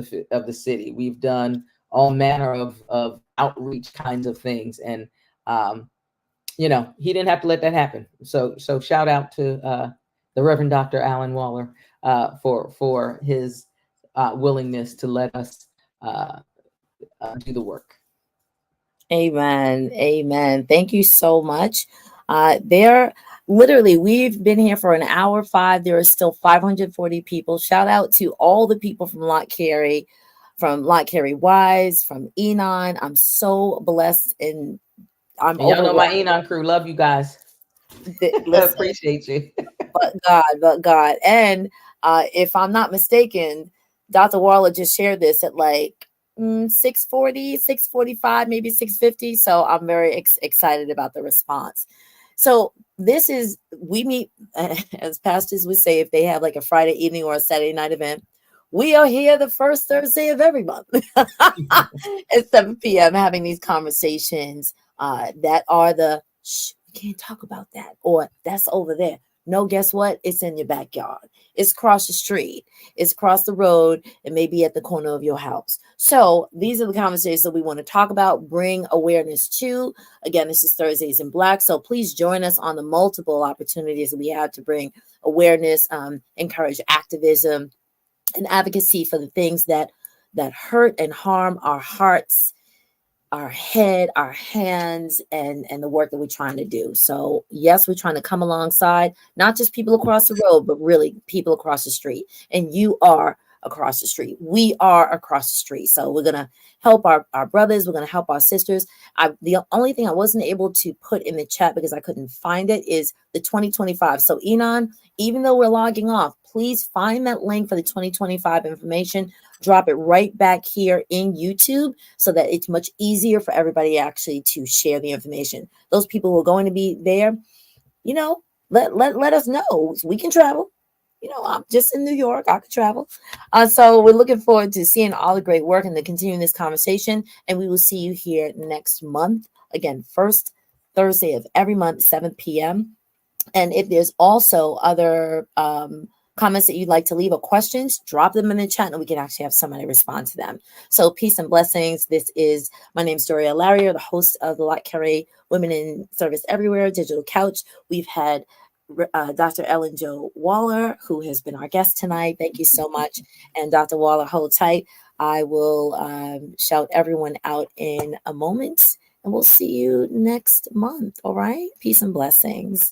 the city. We've done all manner of outreach kinds of things. And you know, he didn't have to let that happen. So shout out to the Reverend Dr. Alyn Waller for his willingness to let us do the work. Amen. Amen. Thank you so much. Literally, we've been here for an hour 5. There are still 540 people. Shout out to all the people from Lott Carey WISE, from Enon. I'm so blessed, and y'all know my Enon crew. Love you guys. Listen, appreciate you. but God. And if I'm not mistaken, Dr. Waller just shared this at like 6:40, 6:45, maybe 6:50. So I'm very excited about the response. So we meet, as pastors would say, if they have like a Friday evening or a Saturday night event, we are here the first Thursday of every month at 7 p.m. having these conversations that are the, shh, we can't talk about that, or that's over there. No, guess what? It's in your backyard. It's across the street. It's across the road. It may be at the corner of your house. So these are the conversations that we want to talk about, bring awareness to. Again, this is Thursdays in Black. So please join us on the multiple opportunities that we have to bring awareness, encourage activism and advocacy for the things that hurt and harm our hearts, our head, our hands, and the work that we're trying to do. So yes, we're trying to come alongside not just people across the road, but really people across the street. And you are across the street. We are across the street. So we're going to help our brothers. We're going to help our sisters. The only thing I wasn't able to put in the chat because I couldn't find it is the 2025. So Enon, even though we're logging off, please find that link for the 2025 information. Drop it right back here in YouTube so that it's much easier for everybody actually to share the information. Those people who are going to be there, you know, let us know. We can travel. You know, I'm just in New York. I could travel. So we're looking forward to seeing all the great work and to continuing this conversation. And we will see you here next month. Again, first Thursday of every month, 7 p.m. And if there's also other comments that you'd like to leave or questions, drop them in the chat and we can actually have somebody respond to them. So peace and blessings. My name's Doria Larrier, the host of the Lott Carey Women in Service Everywhere digital couch. We've had Dr. Ellyn Jo Waller, who has been our guest tonight. Thank you so much. And Dr. Waller, hold tight. I will shout everyone out in a moment and we'll see you next month. All right. Peace and blessings.